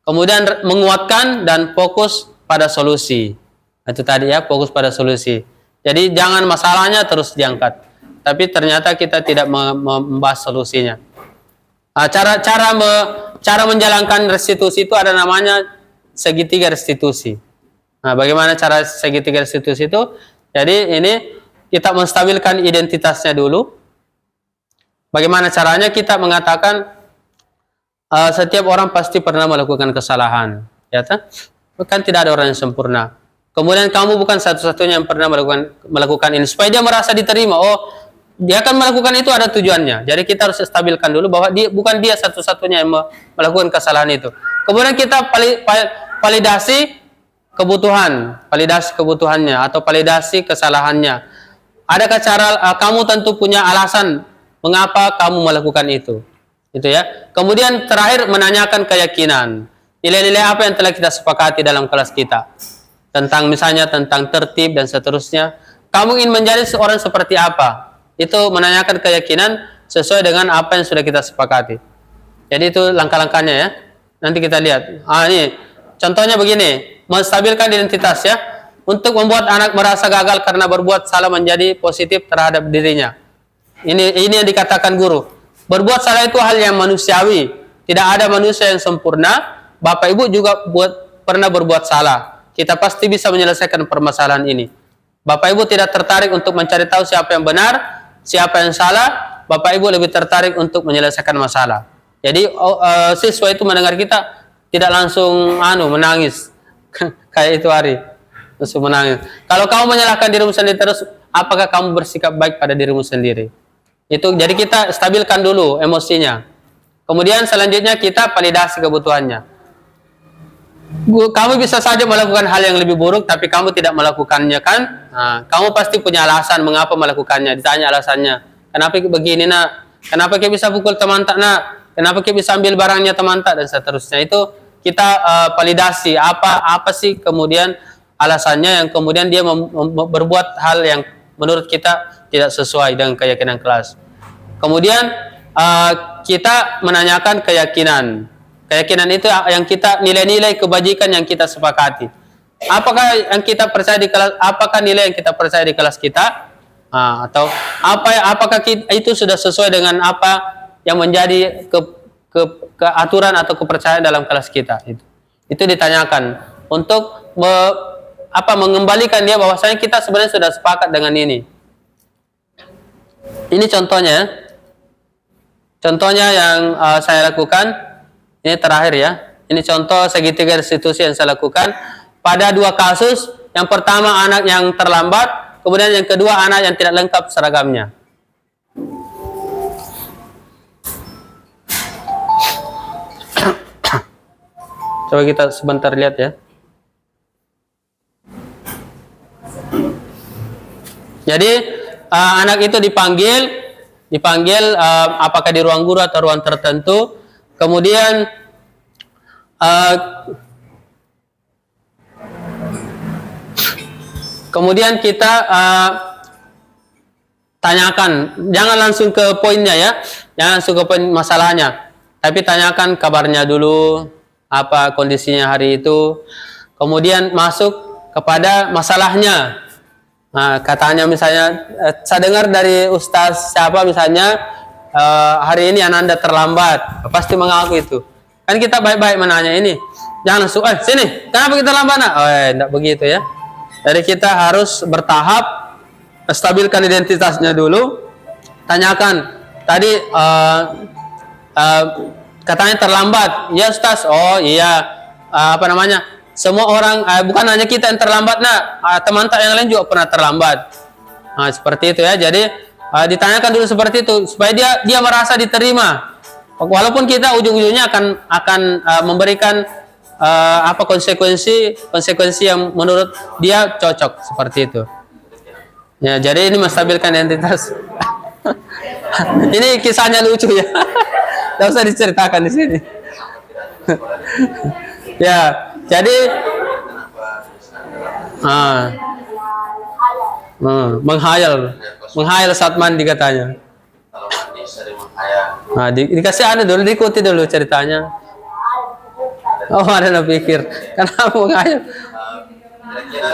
kemudian menguatkan dan fokus pada solusi. Itu tadi ya, fokus pada solusi. Jadi jangan masalahnya terus diangkat, tapi ternyata kita tidak membahas solusinya. Cara menjalankan restitusi itu ada namanya segitiga restitusi. Nah, bagaimana cara segitiga restitusi itu? Jadi ini kita menstabilkan identitasnya dulu. Bagaimana caranya? Kita mengatakan setiap orang pasti pernah melakukan kesalahan, ya kan tidak ada orang yang sempurna. Kemudian kamu bukan satu-satunya yang pernah melakukan ini, supaya dia merasa diterima. Oh, dia akan melakukan itu ada tujuannya. Jadi kita harus stabilkan dulu bahwa bukan dia satu-satunya yang melakukan kesalahan itu. Kemudian kita validasi kebutuhannya atau validasi kesalahannya. Adakah cara kamu tentu punya alasan mengapa kamu melakukan itu ya. Kemudian terakhir menanyakan keyakinan, nilai-nilai apa yang telah kita sepakati dalam kelas kita, misalnya tentang tertib dan seterusnya. Kamu ingin menjadi seorang seperti apa? Itu menanyakan keyakinan sesuai dengan apa yang sudah kita sepakati. Jadi itu langkah-langkahnya ya. Nanti kita lihat. Ini contohnya begini, menstabilkan identitas ya, untuk membuat anak merasa gagal karena berbuat salah menjadi positif terhadap dirinya. Ini yang dikatakan guru. Berbuat salah itu hal yang manusiawi. Tidak ada manusia yang sempurna. Bapak Ibu juga pernah berbuat salah. Kita pasti bisa menyelesaikan permasalahan ini. Bapak Ibu tidak tertarik untuk mencari tahu siapa yang benar, siapa yang salah. Bapak Ibu lebih tertarik untuk menyelesaikan masalah. Jadi siswa itu mendengar kita tidak langsung menangis kayak itu hari langsung menangis. Kalau kamu menyalahkan dirimu sendiri terus, apakah kamu bersikap baik pada dirimu sendiri? Itu jadi kita stabilkan dulu emosinya. Kemudian selanjutnya kita validasi kebutuhannya. Kamu bisa saja melakukan hal yang lebih buruk, tapi kamu tidak melakukannya kan? Nah, kamu pasti punya alasan mengapa melakukannya. Ditanya alasannya. Kenapa begini nak? Kenapa kita bisa pukul teman tak nak? Kenapa kita bisa ambil barangnya teman tak? Dan seterusnya. Itu kita validasi apa sih kemudian alasannya yang kemudian dia berbuat hal yang menurut kita tidak sesuai dengan keyakinan kelas. Kemudian kita menanyakan keyakinan. Keyakinan itu yang kita nilai-nilai kebajikan yang kita sepakati. Apakah yang kita percaya di kelas? Apakah nilai yang kita percaya di kelas kita? Atau apakah itu sudah sesuai dengan apa yang menjadi keaturan atau kepercayaan dalam kelas kita? Itu ditanyakan untuk mengembalikan dia bahwasanya kita sebenarnya sudah sepakat dengan ini. Ini contohnya. Contohnya yang saya lakukan. Ini terakhir ya. Ini contoh segitiga restitusi yang saya lakukan pada 2 kasus. Yang pertama anak yang terlambat, kemudian yang kedua anak yang tidak lengkap seragamnya. Coba kita sebentar lihat ya. Jadi anak itu dipanggil apakah di ruang guru atau ruang tertentu. Kemudian kita tanyakan, jangan langsung ke poinnya ya, jangan langsung ke poin masalahnya, tapi tanyakan kabarnya dulu, apa kondisinya hari itu, kemudian masuk kepada masalahnya. Nah, katanya misalnya, saya dengar dari ustaz siapa misalnya, hari ini Ananda terlambat, pasti mengaku itu. Kan kita baik-baik menanya ini, jangan langsung, sini, kenapa kita lambat nak? Tidak begitu ya. Jadi kita harus bertahap, stabilkan identitasnya dulu, tanyakan, tadi katanya terlambat, ya ustaz, oh iya, semua orang, bukan hanya kita yang terlambat nak, teman-teman yang lain juga pernah terlambat. Nah, seperti itu ya. Jadi ditanyakan dulu seperti itu supaya dia merasa diterima. Walaupun kita ujung-ujungnya akan memberikan konsekuensi yang menurut dia cocok, seperti itu. Ya, jadi ini menstabilkan identitas. Ini kisahnya lucu ya. Tidak usah diceritakan di sini. Ya, jadi menghayal saat mandi katanya. Kalau mandi sering menghayal. Nah, dikasih dulu, diikuti dulu ceritanya. Oh, ada pikir. Kenapa menghayal? Kira-kira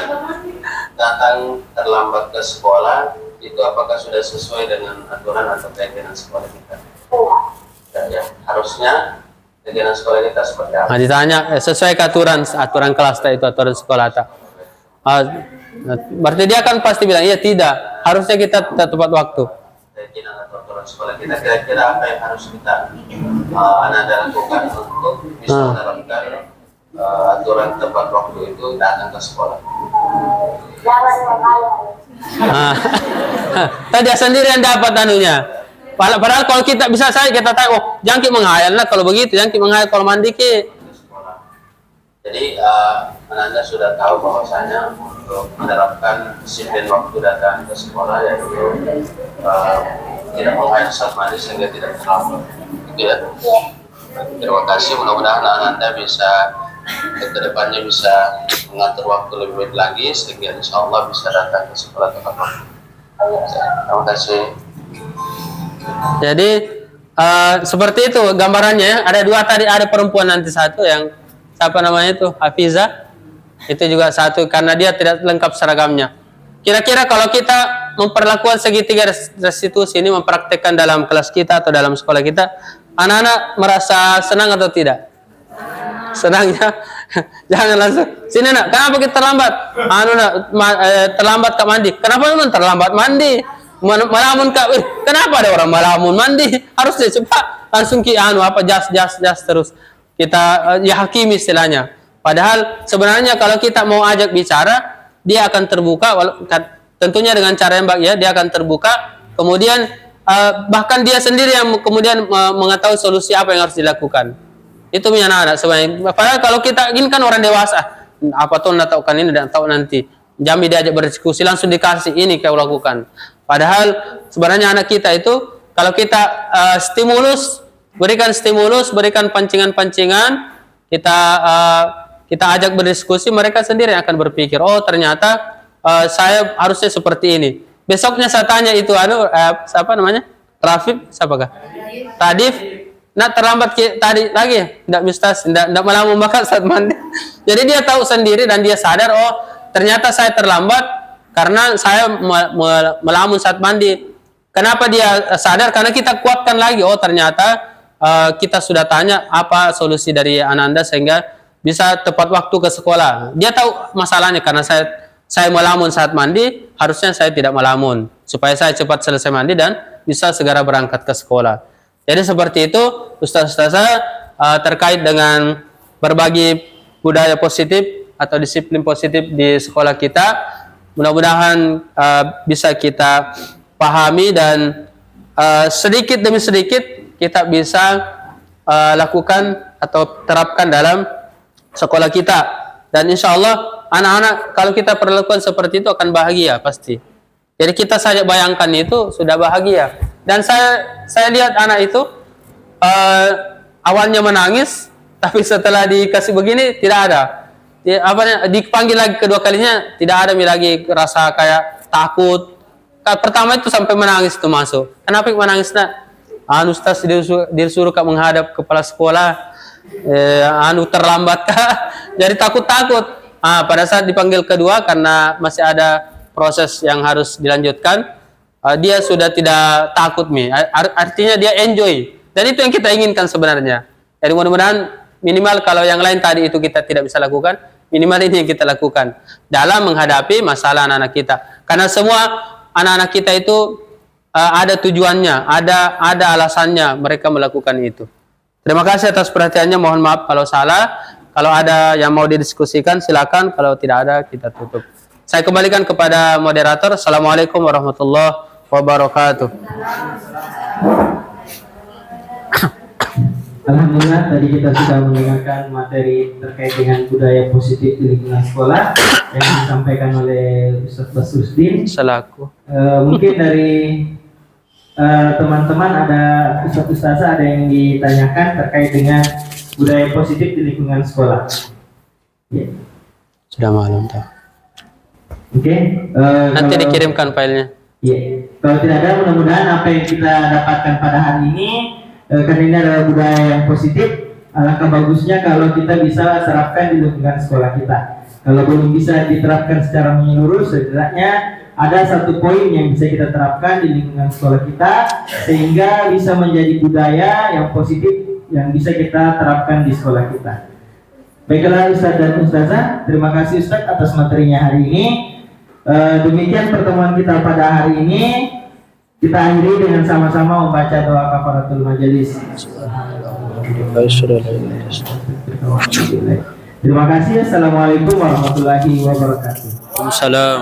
datang terlambat ke sekolah itu apakah sudah sesuai dengan aturan atau keyakinan sekolah kita? Ya, harusnya keyakinan sekolah kita seperti apa? Nah, ditanya sesuai ke aturan kelas itu, aturan sekolah tak. Berarti dia kan pasti bilang iya tidak, harusnya kita tepat waktu. Keyakinan atau aturan sekolah kita, kira-kira apa yang harus kita Ananda lakukan untuk bisa menerapkan aturan tepat waktu itu datang ke sekolah? Dia sendiri yang dapat anunya. Padahal kalau kita bisa kita tahu, oh jangan menghayal lah kalau begitu, jangan menghayal kalau mandi ke. Jadi Ananda sudah tahu bahwasanya untuk menerapkan disiplin waktu datang ke sekolah yaitu tidak menghayal saat mandi sehingga tidak terlambat. Gitu ya. Terima kasih, mudah-mudahan Ananda bisa kedepannya bisa mengatur waktu lebih baik lagi sehingga insya Allah bisa datang ke sekolah tepat waktu. Terima kasih. Jadi seperti itu gambarannya ya. Ada dua tadi, ada perempuan nanti satu yang siapa namanya itu Hafiza, itu juga satu karena dia tidak lengkap seragamnya. Kira-kira kalau kita memperlakukan segitiga restitusi ini mempraktekkan dalam kelas kita atau dalam sekolah kita, anak-anak merasa senang atau tidak? Senangnya. Jangan langsung sini nak, kenapa kita terlambat? Terlambat Kak mandi. Kenapa memang terlambat mandi? Melamun Kak, kenapa ada orang melamun mandi? Harusnya cepat langsung jas terus kita ya hakimi istilahnya. Padahal sebenarnya kalau kita mau ajak bicara, dia akan terbuka, tentunya dengan cara yang baik ya, dia akan terbuka. Kemudian bahkan dia sendiri yang kemudian mengetahui solusi apa yang harus dilakukan. Itu punya anak-anak sebenarnya. Padahal kalau kita ingin kan orang dewasa, apa tuh nggak tahu kan ini, tidak tahu nanti. Jambi diajak berdiskusi langsung dikasih ini kau lakukan. Padahal sebenarnya anak kita itu kalau kita berikan pancingan-pancingan, kita ajak berdiskusi, mereka sendiri yang akan berpikir, oh ternyata saya harusnya seperti ini. Besoknya saya tanya itu siapa namanya? Rafif, siapakah? Tadif. Nah terlambat tadi lagi, tidak mistas, tidak melamun bahkan saat mandi. Jadi dia tahu sendiri dan dia sadar, oh ternyata saya terlambat karena saya melamun saat mandi. Kenapa dia sadar? Karena kita kuatkan lagi, oh ternyata kita sudah tanya apa solusi dari Ananda sehingga bisa tepat waktu ke sekolah. Dia tahu masalahnya karena saya melamun saat mandi, harusnya saya tidak melamun supaya saya cepat selesai mandi dan bisa segera berangkat ke sekolah. Jadi seperti itu ustaz-ustazah terkait dengan berbagi budaya positif atau disiplin positif di sekolah kita. Mudah-mudahan bisa kita pahami dan sedikit demi sedikit kita bisa lakukan atau terapkan dalam sekolah kita. Dan insya Allah anak-anak kalau kita perlakukan seperti itu akan bahagia pasti. Jadi kita saja bayangkan itu sudah bahagia. Dan saya lihat anak itu awalnya menangis, tapi setelah dikasih begini tidak ada. Dipanggil lagi kedua kalinya tidak ada lagi rasa kayak takut. Pertama itu sampai menangis itu masuk. Kenapa menangis nak? Ustaz disuruh kak menghadap kepala sekolah, terlambat kak. Jadi takut-takut. Pada saat dipanggil kedua karena masih ada proses yang harus dilanjutkan, dia sudah tidak takut artinya dia enjoy. Dan itu yang kita inginkan sebenarnya. Jadi mudah-mudahan minimal kalau yang lain tadi itu kita tidak bisa lakukan, minimal ini yang kita lakukan dalam menghadapi masalah anak-anak kita. Karena semua anak-anak kita itu ada tujuannya, ada alasannya mereka melakukan itu. Terima kasih atas perhatiannya. Mohon maaf kalau salah. Kalau ada yang mau didiskusikan silakan. Kalau tidak ada kita tutup. Saya kembalikan kepada moderator. Assalamualaikum warahmatullahi wabarakatuh. Alhamdulillah tadi kita sudah mendengarkan materi terkait dengan budaya positif di lingkungan sekolah yang disampaikan oleh Ustaz Basruddin selaku. Mungkin dari teman-teman ada Ustaz-Ustazah ada yang ditanyakan terkait dengan budaya positif di lingkungan sekolah. Ya. Sudah malam tahu. Oke. Nanti dikirimkan filenya. Iya. Kalau tidak ada, mudah-mudahan apa yang kita dapatkan pada hari ini, karena ini adalah budaya yang positif, alangkah bagusnya kalau kita bisa terapkan di lingkungan sekolah kita. Kalau belum bisa diterapkan secara menyeluruh, setidaknya ada satu poin yang bisa kita terapkan di lingkungan sekolah kita, sehingga bisa menjadi budaya yang positif yang bisa kita terapkan di sekolah kita. Baiklah Ustaz dan Ustazah, terima kasih Ustaz atas materinya hari ini. Demikian pertemuan kita pada hari ini. Kita akhiri dengan sama-sama membaca doa kafaratul majelis. Terima kasih. Assalamualaikum warahmatullahi wabarakatuh. Waalaikumsalam.